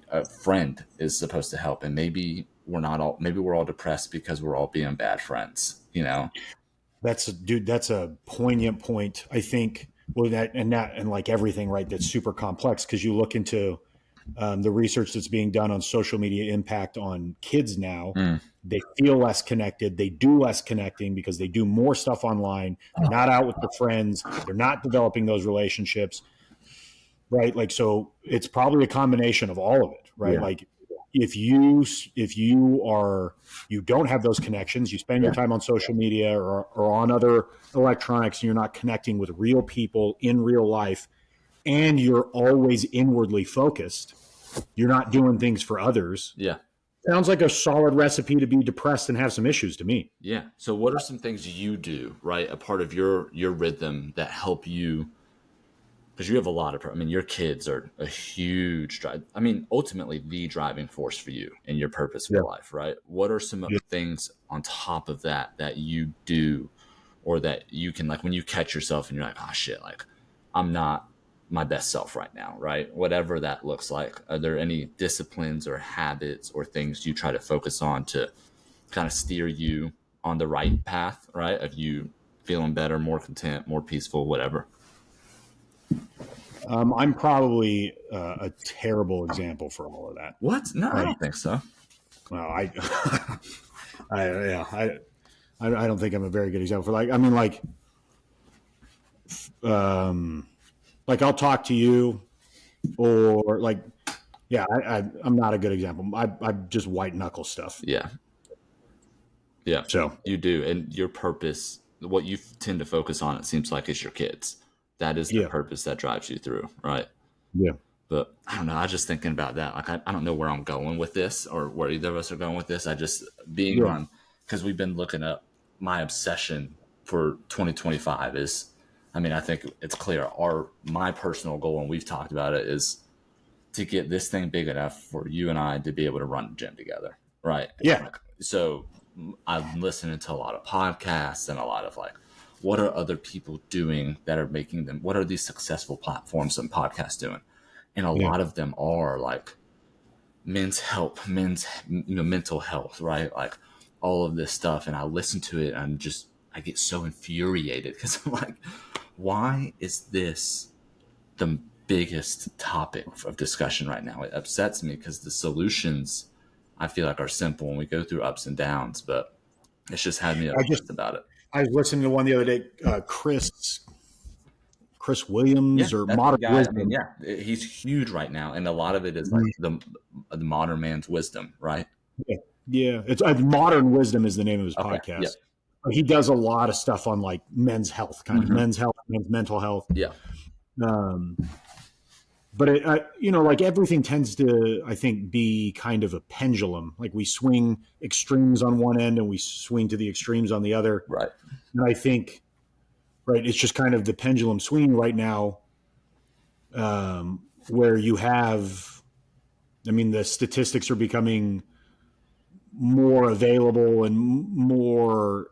a friend is supposed to help. And maybe we're all depressed because we're all being bad friends, you know? That's a poignant point. I think, well, and like everything, right? That's super complex because you look into the research that's being done on social media impact on kids now. They feel less connected. They do less connecting because they do more stuff online. They're not out with their friends. They're not developing those relationships, right? Like, so it's probably a combination of all of it, right? Like, if you don't have those connections, you spend your time on social media or on other electronics, and you're not connecting with real people in real life, and you're always inwardly focused, you're not doing things for others. Yeah. Sounds like a solid recipe to be depressed and have some issues to me. Yeah. So what are some things you do, right? A part of your rhythm that help you, because you have a lot of, your kids are a huge drive. Ultimately the driving force for you and your purpose for life, right? What are some things on top of that you do, or that you can, like, when you catch yourself and you're like, oh shit, like I'm not my best self right now, right? Whatever that looks like. Are there any disciplines or habits or things you try to focus on to kind of steer you on the right path, right? Of you feeling better, more content, more peaceful, whatever? I'm probably a terrible example for all of that. What? No, I don't think so. Well, I don't think I'm a very good example. Like I'll talk to you, or like, I'm not a good example. I just white knuckle stuff. Yeah. Yeah. So you do. And your purpose, what you tend to focus on, it seems like, is your kids. That is the purpose that drives you through, right? Yeah. But I don't know. I was just thinking about that. Like, I don't know where I'm going with this or where either of us are going with this. I just being on, because we've been looking up my obsession for 2025 is, I think it's clear. My personal goal, and we've talked about it, is to get this thing big enough for you and I to be able to run the gym together. Right. Yeah. So I'm listening to a lot of podcasts and a lot of like what are other people doing that are making them, what are these successful platforms and podcasts doing? And a lot of them are like men's health, men's, mental health, right? Like all of this stuff. And I listen to it and I get so infuriated because I'm like, why is this the biggest topic of discussion right now? It upsets me because the solutions I feel like are simple and we go through ups and downs, but it's just had me upset about it. I was listening to one the other day, Chris Williams or that's Modern the guy. Wisdom. I mean, he's huge right now, and a lot of it is like the modern man's wisdom, right? Yeah. It's Modern Wisdom is the name of his podcast. Yep. He does a lot of stuff on like men's health, kind of men's health, men's mental health. Yeah. But like everything tends to, I think, be kind of a pendulum. Like we swing extremes on one end and we swing to the extremes on the other. Right. And I think, right, it's just kind of the pendulum swinging right now, where you have, I mean, the statistics are becoming more available and more,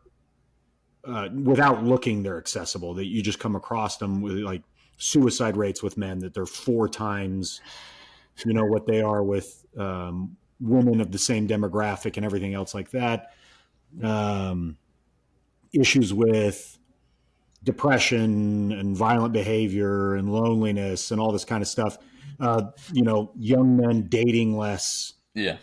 without looking, they're accessible, that you just come across them with like suicide rates with men, that they're 4 times, what they are with women of the same demographic and everything else like that. Issues with depression and violent behavior and loneliness and all this kind of stuff. Young men dating less. Yeah.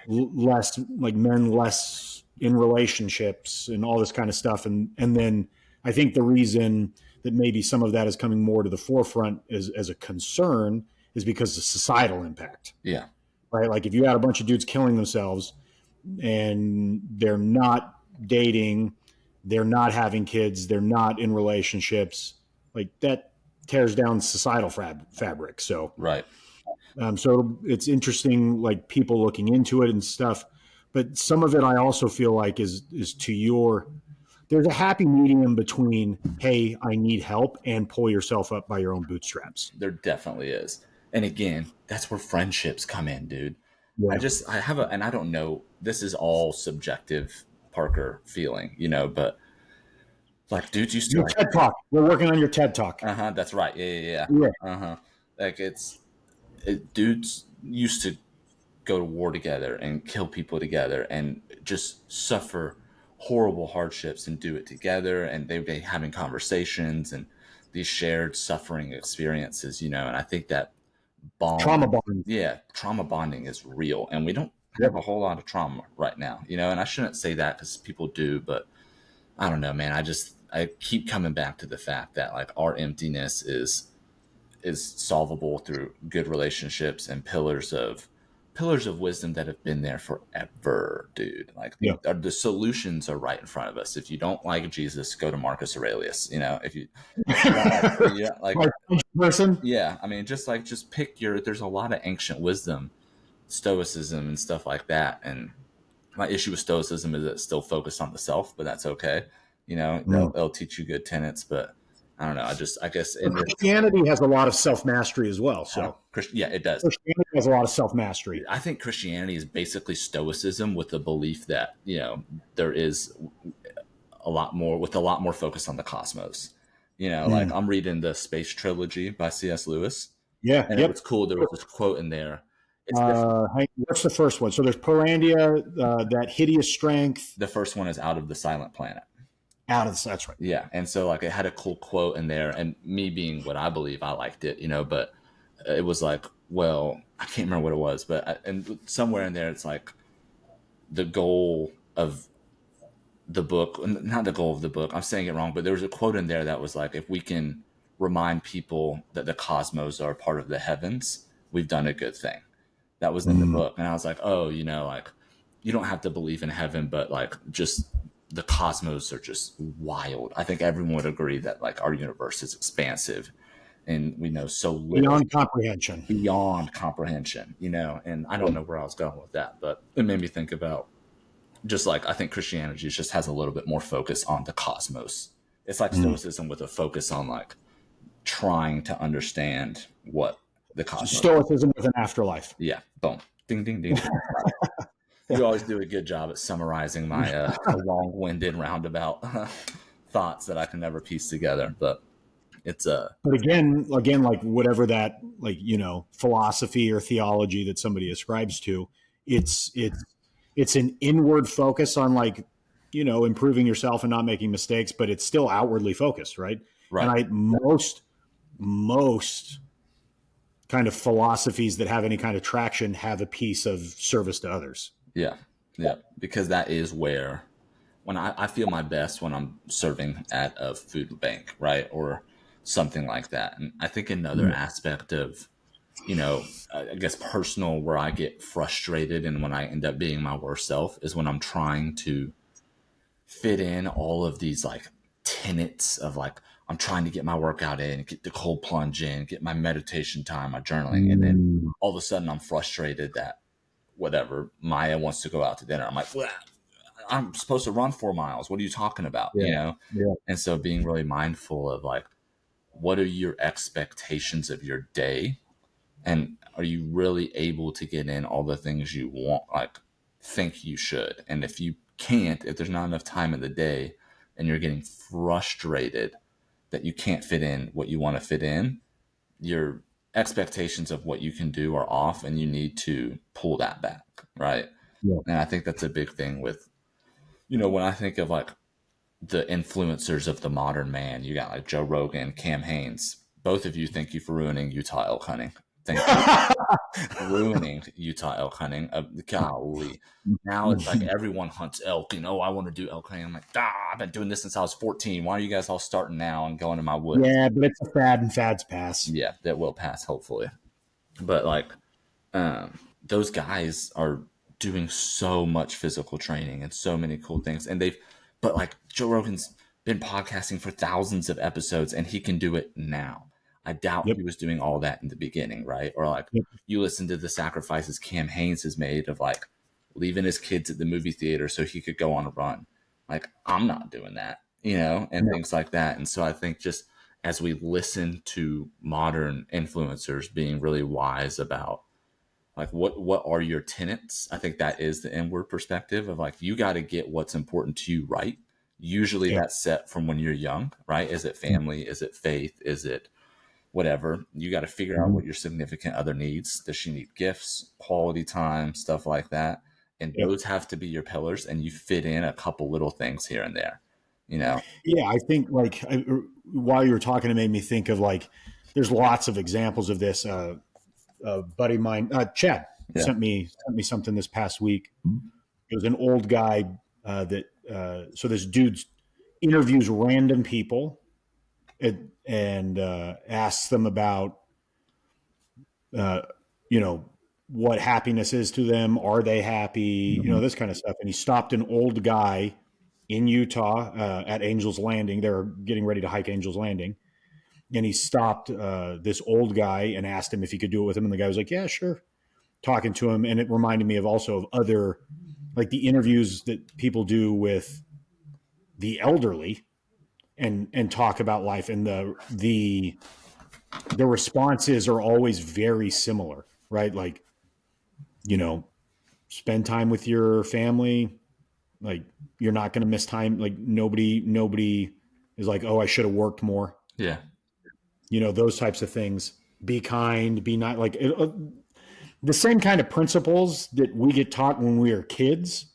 Less like men, less in relationships and all this kind of stuff. And then I think the reason that maybe some of that is coming more to the forefront as a concern is because of societal impact. Yeah. Right. Like if you had a bunch of dudes killing themselves and they're not dating, they're not having kids, they're not in relationships, like that tears down societal fabric. So, right. So it's interesting, like people looking into it and stuff, but some of it I also feel like is there's a happy medium between, hey, I need help, and pull yourself up by your own bootstraps. There definitely is. And again, that's where friendships come in, dude. Yeah. And I don't know, this is all subjective Parker feeling, but like dudes used to. Your TED Talk. We're working on your TED Talk. That's right. Yeah. Like dudes used to go to war together and kill people together and just suffer horrible hardships and do it together, and they'd be having conversations and these shared suffering experiences, and I think that trauma bonding is real, and we don't have a whole lot of trauma right now, and I shouldn't say that because people do, but I don't know, man. I keep coming back to the fact that like our emptiness is solvable through good relationships and pillars of wisdom that have been there forever, dude. Like the solutions are right in front of us. If you don't like Jesus, go to Marcus Aurelius. If you like person. Yeah. I mean, just pick there's a lot of ancient wisdom, stoicism and stuff like that. And my issue with stoicism is it's still focused on the self, but that's okay. They'll teach you good tenets, but I don't know. I guess Christianity has a lot of self-mastery as well. So yeah, it does. Christianity has a lot of self-mastery. I think Christianity is basically stoicism with the belief that, there is a lot more focus on the cosmos. Like I'm reading the Space Trilogy by C.S. Lewis. Yeah. And it was cool. There was this quote in there. What's the first one? So there's Parandia, that hideous strength. The first one is Out of the Silent Planet. That's right. Yeah. And so like it had a cool quote in there, and me being what I believe, I liked it, but it was like, well, I can't remember what it was, but and somewhere in there, it's like the goal of the book, not the goal of the book, I'm saying it wrong, but there was a quote in there that was like, if we can remind people that the cosmos are part of the heavens, we've done a good thing. That was in the book. And I was like, oh, like you don't have to believe in heaven, but like just the cosmos are just wild. I think everyone would agree that like our universe is expansive and we know so little. Beyond comprehension, and I don't know where I was going with that, but it made me think about just like, I think Christianity just has a little bit more focus on the cosmos. It's like stoicism with a focus on like trying to understand what the cosmos Stoicism with an afterlife. Yeah. Boom. Ding, ding, ding. You always do a good job at summarizing my long-winded roundabout thoughts that I can never piece together, but it's But again, like whatever that, like, philosophy or theology that somebody ascribes to, it's an inward focus on, like, improving yourself and not making mistakes, but it's still outwardly focused, right? And right. most kind of philosophies that have any kind of traction have a piece of service to others. Yeah. Yeah. Because that is where when I feel my best when I'm serving at a food bank, right? Or something like that. And I think another aspect of, I guess personal where I get frustrated and when I end up being my worst self is when I'm trying to fit in all of these like tenets of like, I'm trying to get my workout in, get the cold plunge in, get my meditation time, my journaling. And then Mm. all of a sudden I'm frustrated that whatever Maya wants to go out to dinner. I'm like, well, I'm supposed to run 4 miles. What are you talking about? Yeah. Yeah. And so being really mindful of like, what are your expectations of your day? And are you really able to get in all the things you want, like think you should? And if you can't, if there's not enough time in the day and you're getting frustrated that you can't fit in what you want to fit in, your expectations of what you can do are off and you need to pull that back. Right. Yeah. And I think that's a big thing with, when I think of like the influencers of the modern man, you got like Joe Rogan, Cam Hanes. Both of you, thank you for ruining Utah elk hunting. Thank you for ruining Utah elk hunting. Golly. Now it's like everyone hunts elk. I want to do elk hunting. I'm like, I've been doing this since I was 14. Why are you guys all starting now and going to my woods? Yeah, but it's a fad and fads pass. Yeah, that will pass, hopefully. But like, those guys are doing so much physical training and so many cool things. And but like Joe Rogan's been podcasting for thousands of episodes and he can do it now. I doubt Yep. he was doing all that in the beginning, right? Or like Yep. you listen to the sacrifices Cam Hanes has made of like leaving his kids at the movie theater so he could go on a run. Like, I'm not doing that, and things like that. And so I think just as we listen to modern influencers being really wise about like what are your tenets, I think that is the inward perspective of like you got to get what's important to you right. Usually Yeah. that's set from when you're young, right? Is it family? Is it faith? Is it whatever? You got to figure out what your significant other needs. Does she need gifts, quality time, stuff like that? And Yep. those have to be your pillars, and you fit in a couple little things here and there. Yeah, I think like while you were talking, it made me think of like there's lots of examples of this. A buddy of mine, Chad, Yeah. sent me something this past week. It was an old guy so this dude interviews random people and asks them about what happiness is to them. Are they happy? This kind of stuff. And he stopped an old guy in Utah at Angel's Landing. They're getting ready to hike Angel's Landing. And he stopped this old guy and asked him if he could do it with him. And the guy was like, yeah, sure. Talking to him. And it reminded me of also of other, like the interviews that people do with the elderly and talk about life. And the responses are always very similar, right? Like, spend time with your family. Like, you're not going to miss time. Like nobody is like, oh, I should have worked more. Yeah. Those types of things. Be kind, be not like the same kind of principles that we get taught when we are kids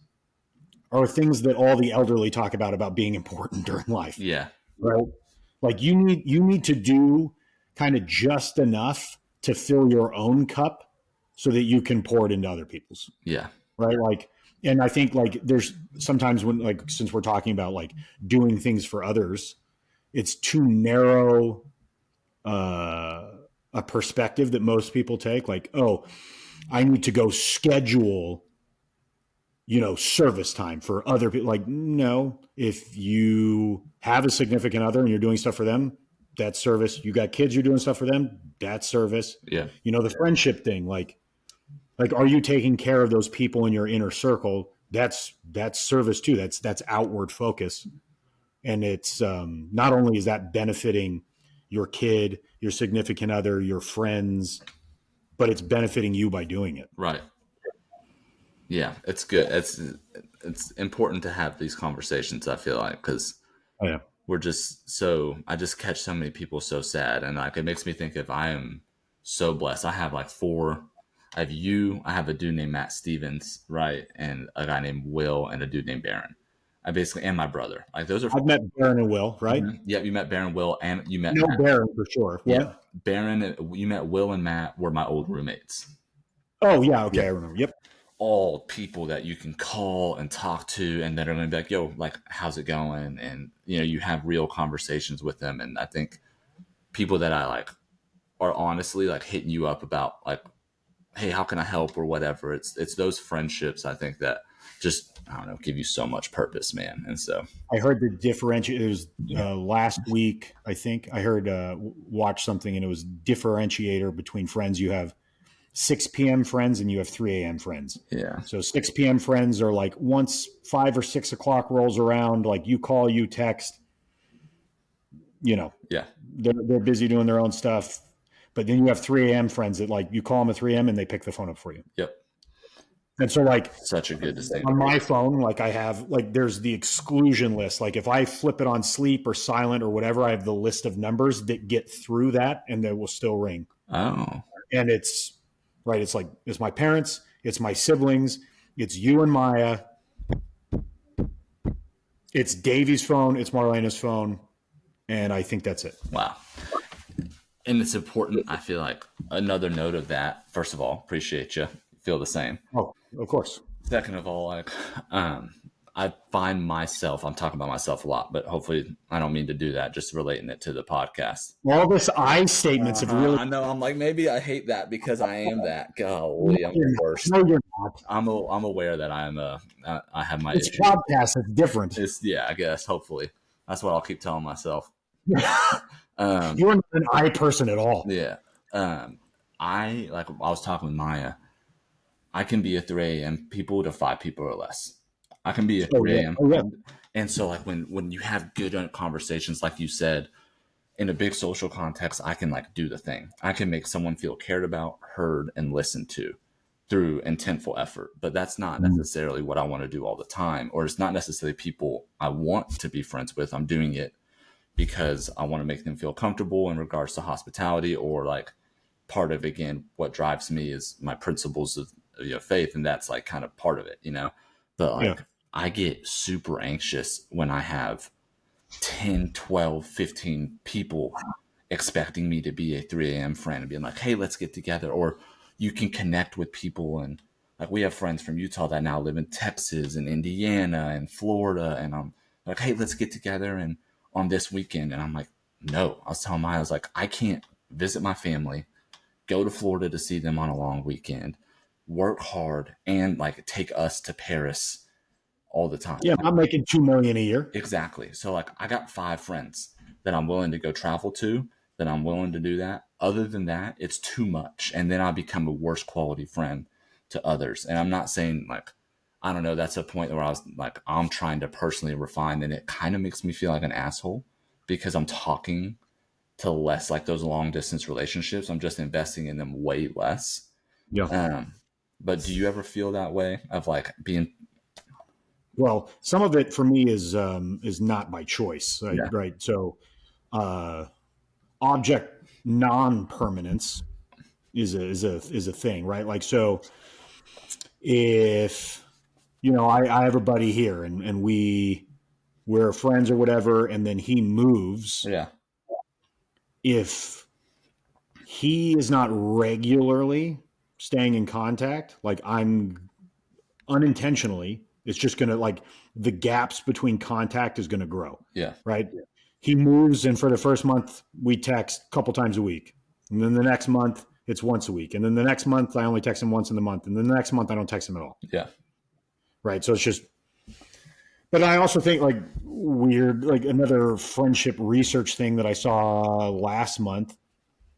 are things that all the elderly talk about being important during life. Yeah. Right. Like you need to do kind of just enough to fill your own cup so that you can pour it into other people's. Yeah. Right. Like, and I think like there's sometimes when like, since we're talking about like doing things for others, it's too narrow a perspective that most people take. Like, oh, I need to go schedule, service time for other people. Like, no, if you have a significant other and you're doing stuff for them, that's service. You got kids, you're doing stuff for them, that's service. Yeah. The friendship thing, like, are you taking care of those people in your inner circle? That's service too. That's outward focus. And it's not only is that benefiting your kid, your significant other, your friends, but it's benefiting you by doing it. Right. Yeah, it's good. It's important to have these conversations, I feel like, because Oh, yeah. we're just I just catch so many people so sad, and like it makes me think if I am so blessed. I have like four. I have you. I have a dude named Matt Stevens, right, and a guy named Will, and a dude named Baron. I basically and my brother. Like those are. I've met Baron and Will, right? Mhm. Yeah, you met Baron, Will, and you met No Matt. Baron for sure. Yeah, What? Baron. You met Will and Matt were my old roommates. Oh yeah, okay, Yeah, I remember. Yep. all people that you can call and talk to, and that are going to be like, "Yo, like, how's it going?" And you have real conversations with them. And I think people that I like are honestly like hitting you up about like, hey, how can I help or whatever. It's those friendships I think that just I don't know give you so much purpose, man. And so I heard the differentiate. It was last week, I think. I heard watch something, and it was differentiator between friends. You have 6 p.m. friends and you have 3 a.m. friends. yeah, So 6 p.m. friends are like once 5 or 6 o'clock rolls around, like you call, you text, yeah, they're busy doing their own stuff. But then you have 3 a.m. friends that like you call them at 3 a.m. and they pick the phone up for you. yep. And so like Such a good distinction. on my phone, like I have like there's the exclusion list. Like if I flip it on sleep or silent or whatever, I have the list of numbers that get through that and they will still ring. Oh, And it's right. It's like it's my parents, it's my siblings, it's you and Maya, it's Davey's phone, it's Marlena's phone, and I think that's it. wow. And it's important. I feel like another note of that. First of all, appreciate you. Feel the same. Oh, of course. Second of all, like I find myself. I'm talking about myself a lot, but hopefully I don't mean to do that. Just relating it to the podcast. All this I statements have really. I know. I'm like maybe I hate that because I am that. Golly, I'm the worst. No, you're not. I'm aware that I am I have my It's issues. podcast. It's different. Yeah, I guess. Hopefully, that's what I'll keep telling myself. You're not an I person at all. Yeah. I was talking with Maya. I can be a 3 a.m. people to 5 people or less. I can be a 3 a.m. Oh, yeah. And so like when you have good conversations, like you said, in a big social context, I can like do the thing. I can make someone feel cared about, heard, and listened to through intentful effort. But that's not necessarily what I want to do all the time, or it's not necessarily people I want to be friends with. I'm doing it because I want to make them feel comfortable in regards to hospitality, or like part of, again, what drives me is my principles of faith. And that's like kind of part of it, but like, Yeah. I get super anxious when I have 10, 12, 15 people expecting me to be a 3 a.m. friend and being like, hey, let's get together. Or you can connect with people. And like, we have friends from Utah that now live in Texas and Indiana and Florida. And I'm like, hey, let's get together and on this weekend. And I'm like, no. I was telling Maya, I was like, I can't visit my family, go to Florida to see them on a long weekend, work hard, and like take us to Paris all the time. Yeah, I'm making $2 million a year. Exactly. So like I got 5 friends that I'm willing to go travel to, that I'm willing to do that. Other than that, it's too much. And then I become a worse quality friend to others. And I'm not saying like, I don't know, that's a point where I was like, I'm trying to personally refine, and it kind of makes me feel like an asshole because I'm talking to less like those long distance relationships. I'm just investing in them way less. Yeah. But do you ever feel that way of like being? Well, some of it for me is not by choice, right? Yeah. Right. So, object non-permanence is a thing, right? Like, so if I have a buddy here and we're friends or whatever, and then he moves. Yeah. If he is not regularly staying in contact, like I'm unintentionally, it's just going to like the gaps between contact is going to grow. Yeah. Right. He moves, and for the first month we text a couple times a week, and then the next month it's once a week, and then the next month I only text him once in the month, and then the next month I don't text him at all. Yeah. Right. So it's just, but I also think like weird, like another friendship research thing that I saw last month.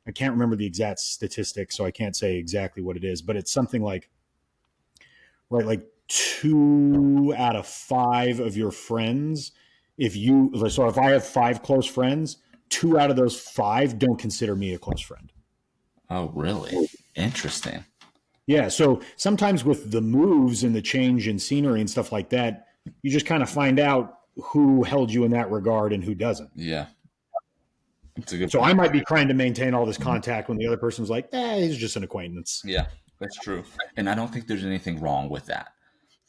I can't remember the exact statistic, so I can't say exactly what it is, but it's something like, right, like 2 out of 5 of your friends, if I have 5 close friends, 2 out of those 5 don't consider me a close friend. Oh, really? Interesting. Yeah. So sometimes with the moves and the change in scenery and stuff like that, you just kind of find out who held you in that regard and who doesn't. Yeah. It's a good So point. I might be trying to maintain all this contact when the other person's like, he's just an acquaintance. Yeah, that's true. And I don't think there's anything wrong with that.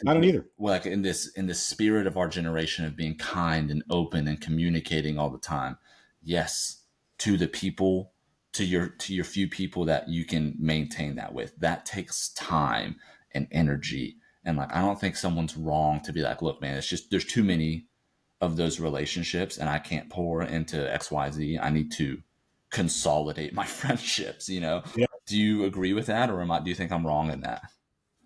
I don't either. Like in this spirit of our generation of being kind and open and communicating all the time. Yes, to the people, to your few people that you can maintain that with. That takes time and energy. And like I don't think someone's wrong to be like, look, man, it's just there's too many of those relationships and I can't pour into XYZ. I need to consolidate my friendships, you know? Yeah. Do you agree with that, or do you think I'm wrong in that?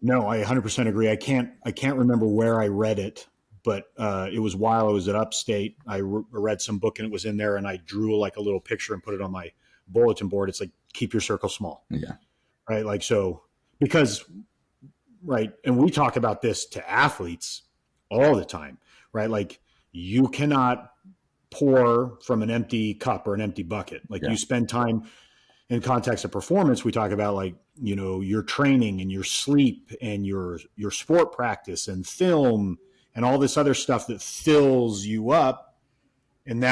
No, I 100% agree. I can't remember where I read it, but it was while I was at Upstate. I read some book and it was in there, and I drew like a little picture and put it on my bulletin board. It's like, keep your circle small. Yeah. Right. Like, so, because, right. And we talk about this to athletes all the time, right? Like, you cannot pour from an empty cup or an empty bucket. Like, you spend time in context of performance. We talk about like, you know, your training and your sleep and your sport practice and film and all this other stuff that fills you up. And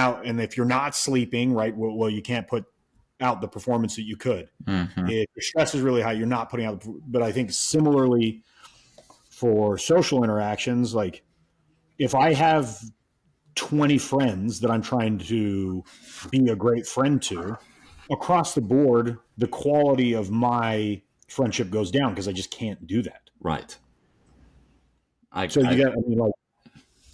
if you're not sleeping, right, well, you can't put out the performance that you could. Mm-hmm. If your stress is really high, you're not putting out. But I think similarly for social interactions, like if I have 20 friends that I'm trying to be a great friend to, across the board, the quality of my friendship goes down because I just can't do that. Right.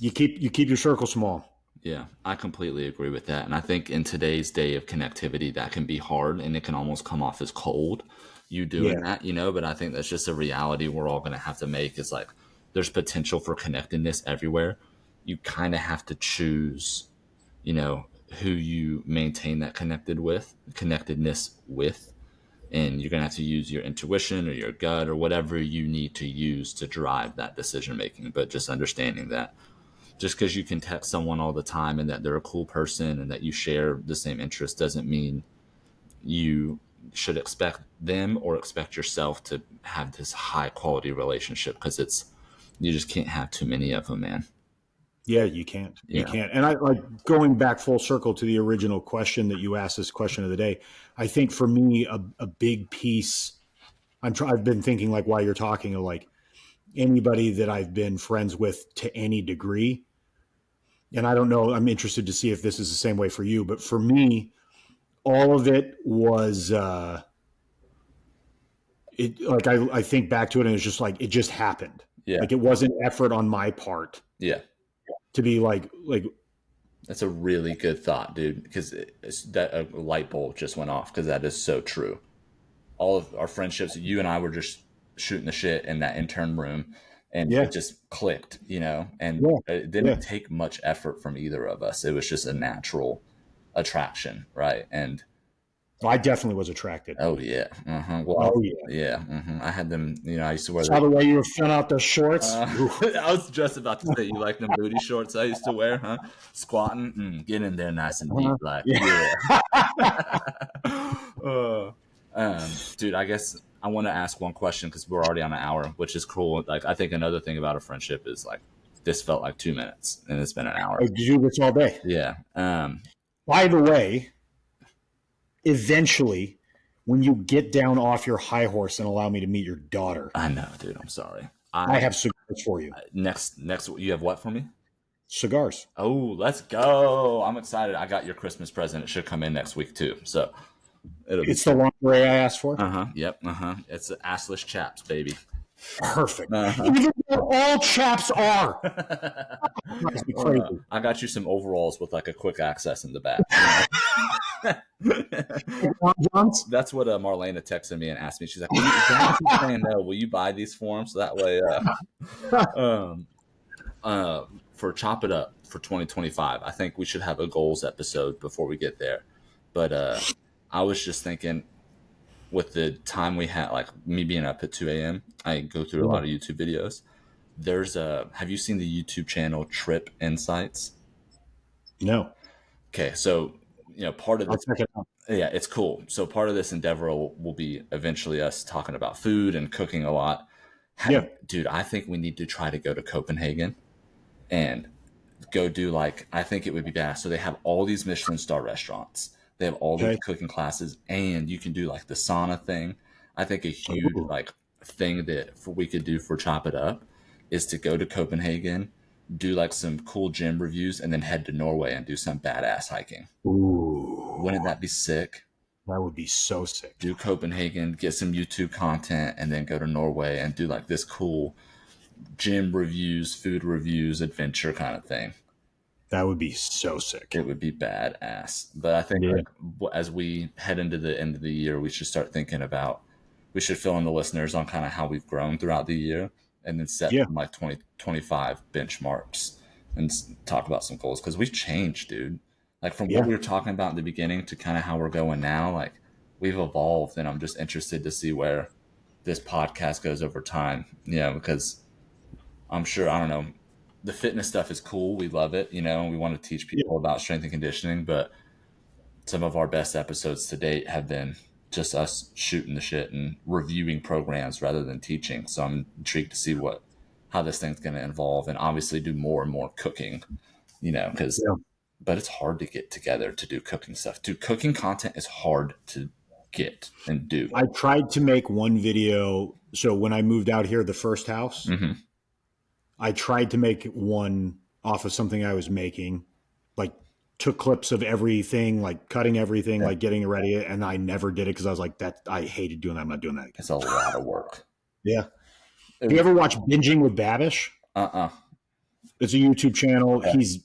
You keep your circle small. Yeah, I completely agree with that. And I think in today's day of connectivity, that can be hard and it can almost come off as cold, you doing that, you know, but I think that's just a reality we're all going to have to make is like, there's potential for connectedness everywhere. You kind of have to choose, you know, who you maintain that connectedness with. And you're going to have to use your intuition or your gut or whatever you need to use to drive that decision making. But just understanding that just because you can text someone all the time and that they're a cool person and that you share the same interests doesn't mean you should expect them or expect yourself to have this high quality relationship, because you just can't have too many of them, man. Yeah, you can't. You can't. And I like going back full circle to the original question that you asked, this question of the day. I think for me, a big piece, I've been thinking like while you're talking of like anybody that I've been friends with to any degree. And I don't know, I'm interested to see if this is the same way for you, but for me, all of it was, I think back to it and it's just like, it just happened. Yeah. Like it wasn't effort on my part. Yeah. To be like that's a really good thought, dude, because that a light bulb just went off, because that is so true. All of our friendships, you and I were just shooting the shit in that intern room, and it just clicked, you know, and it didn't take much effort from either of us. It was just a natural attraction, right? And I definitely was attracted. Oh yeah. Well, yeah. I had them. You know, I used to wear. Saw the way you were filling out those shorts. I was just about to say, you like them booty shorts I used to wear, huh? Squatting, get in there nice and deep, like dude. I guess I want to ask one question because we're already on an hour, which is cool. Like, I think another thing about a friendship is like this felt like 2 minutes and it's been an hour. I do this all day. Yeah. By the way, eventually, when you get down off your high horse and allow me to meet your daughter. I know, dude. I'm sorry. I have cigars for you. Next, you have what for me? Cigars. Oh, let's go. I'm excited. I got your Christmas present. It should come in next week too. So it's the lingerie I asked for? Yep. It's the assless chaps, baby. Perfect. Even though all chaps are. I got you some overalls with like a quick access in the back. That's what Marlena texted me and asked me. She's like, will you buy these for him? So that way, for Chop It Up for 2025, I think we should have a goals episode before we get there. But I was just thinking, with the time we had, like me being up at 2 a.m., I go through a lot of YouTube videos. Have you seen the YouTube channel Trip Insights? No. Okay, so part of this, it's cool. So part of this endeavor will be eventually us talking about food and cooking a lot. Dude, I think we need to try to go to Copenhagen and go do like, I think it would be bad. So they have all these Michelin star restaurants. They have all these Okay. cooking classes, and you can do like the sauna thing. I think a huge Ooh. like thing that we could do for Chop It Up is to go to Copenhagen, do like some cool gym reviews, and then head to Norway and do some badass hiking. Ooh. Wouldn't that be sick? That would be so sick. Do Copenhagen, get some YouTube content, and then go to Norway and do like this cool gym reviews, food reviews, adventure kind of thing. That would be so sick. It would be badass. But I think Yeah. like as we head into the end of the year, we should start thinking about, we should fill in the listeners on kind of how we've grown throughout the year, and then set Yeah. some like 2025 benchmarks and talk about some goals, because we've changed, dude. Like from what Yeah. we were talking about in the beginning to kind of how we're going now, like we've evolved, and I'm just interested to see where this podcast goes over time. Because I'm sure, I don't know, the fitness stuff is cool. We love it, and we want to teach Yeah. people about strength and conditioning. But some of our best episodes to date have been just us shooting the shit and reviewing programs rather than teaching. So I'm intrigued to see how this thing's going to evolve, and obviously do more and more cooking, because, Yeah. but it's hard to get together to do cooking stuff. Dude, cooking content is hard to get and do. I tried to make one video. So when I moved out here, the first house, Mm-hmm. I tried to make one off of something I was making, like took clips of everything, like cutting everything, Yeah. like getting it ready. And I never did it because I was like, that I hated doing that. I'm not doing that again. It's a lot of work. Yeah. Do you ever watch Binging with Babish? Uh-uh. It's a YouTube channel. Okay. He's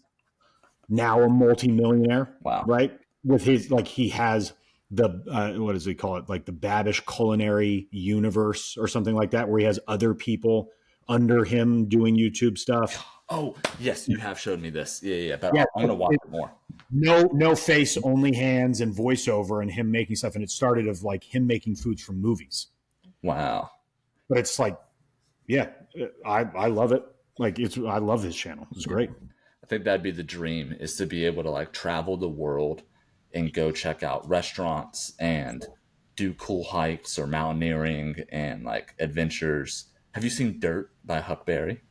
now a multimillionaire, Wow. right? With his, like, he has the, what does he call it? Like the Babish culinary universe or something like that, where he has other people under him doing YouTube stuff. Oh, yes, you have showed me this. Yeah. But Yeah, I'm going to watch it more. No face, only hands and voiceover, and him making stuff. And it started of like him making foods from movies. Wow. But it's like, yeah, I love it. Like I love his channel. It's great. I think that'd be the dream, is to be able to like travel the world and go check out restaurants and do cool hikes or mountaineering and like adventures. Have you seen Dirt by Huckberry?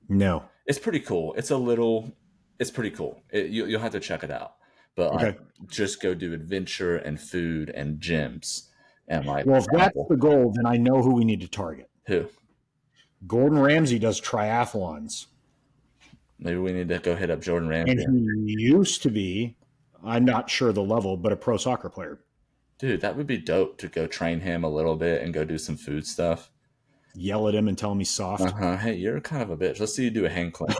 No. It's pretty cool. It's pretty cool. You'll have to check it out. But Okay. like, just go do adventure and food and gyms and like. Well, if that's the goal, then I know who we need to target. Who? Gordon Ramsay does triathlons. Maybe we need to go hit up Jordan Ramsay. And he used to be, I'm not sure the level, but a pro soccer player. Dude, that would be dope to go train him a little bit and go do some food stuff. Yell at him and tell him he's soft. Hey, you're kind of a bitch. Let's see you do a hang climb.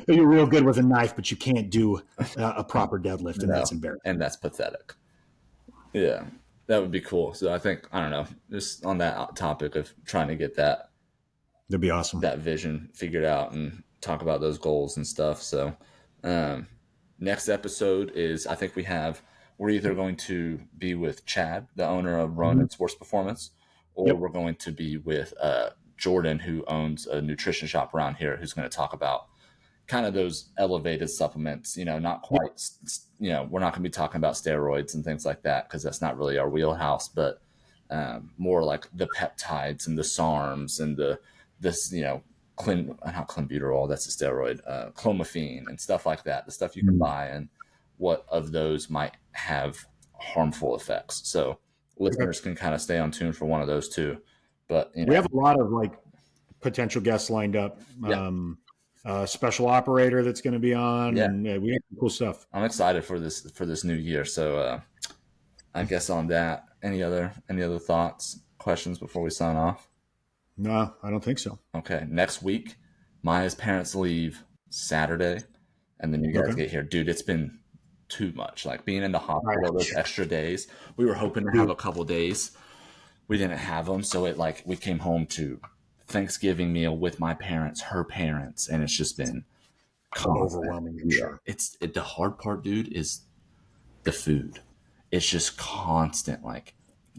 You're real good with a knife, but you can't do a proper deadlift, and that's embarrassing. And that's pathetic. Yeah, that would be cool. So I think, I don't know, just on that topic of trying to get that That'd be awesome. that vision figured out and talk about those goals and stuff. So next episode is, I think we're either going to be with Chad, the owner of Ronin Sports Performance, or we're going to be with Jordan, who owns a nutrition shop around here, who's going to talk about kind of those elevated supplements, not quite, we're not going to be talking about steroids and things like that, because that's not really our wheelhouse, but more like the peptides and the SARMs and not clenbuterol, that's a steroid, clomiphene and stuff like that, the stuff you can buy, and what of those might have harmful effects. So listeners can kind of stay on tune for one of those too. But we have a lot of like potential guests lined up. Special operator that's going to be on, and we have cool stuff. I'm excited for this new year. So I guess on that, any other thoughts, questions before we sign off? No, I don't think so. Okay, next week, Maya's parents leave Saturday, and then you guys get here. Dude, it's been too much. Like being in the hospital those extra days. We were hoping to have a couple days. We didn't have them, so we came home to Thanksgiving meal with my parents, her parents, and it's just been overwhelming. I'm sure. The hard part, dude, is the food. It's just constant, like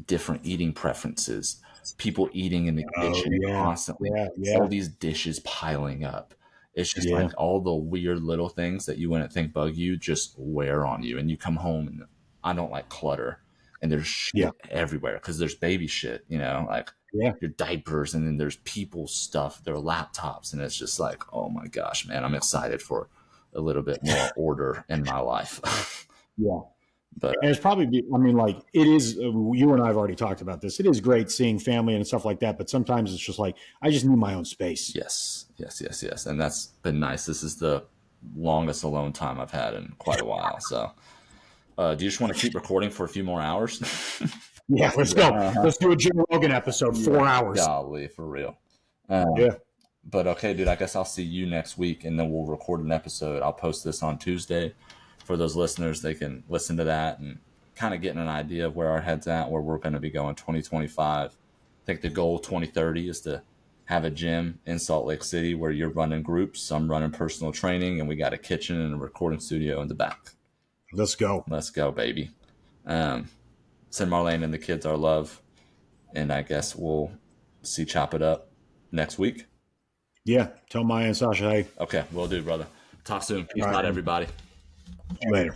different eating preferences, people eating in the kitchen constantly, all these dishes piling up. It's just like all the weird little things that you wouldn't think bug you just wear on you, and you come home, and I don't like clutter, and there's shit everywhere because there's baby shit, like Yeah. your diapers, and then there's people's stuff, their laptops, and it's just like, oh my gosh, man, I'm excited for a little bit more order in my life. Yeah. But And it's probably, I mean, like it is, you and I have already talked about this. It is great seeing family and stuff like that, but sometimes it's just like, I just need my own space. yes, yes, yes, yes. And that's been nice. This is the longest alone time I've had in quite a while. So, do you just want to keep recording for a few more hours? Yeah, let's go. Let's do a Joe Rogan episode, 4 hours. Golly, for real. Yeah. But okay, dude, I guess I'll see you next week, and then we'll record an episode. I'll post this on Tuesday. For those listeners, they can listen to that and kind of getting an idea of where our head's at, where we're going to be going 2025. I think the goal 2030 is to have a gym in Salt Lake City where you're running groups, I'm running personal training, and we got a kitchen and a recording studio in the back. Let's go. Let's go, baby. Send Marlene and the kids our love, and I guess we'll see Chop It Up next week. Yeah. Tell Maya and Sasha, hey. Okay, will do, brother. Talk soon. Peace All right, out, man. everybody. Later.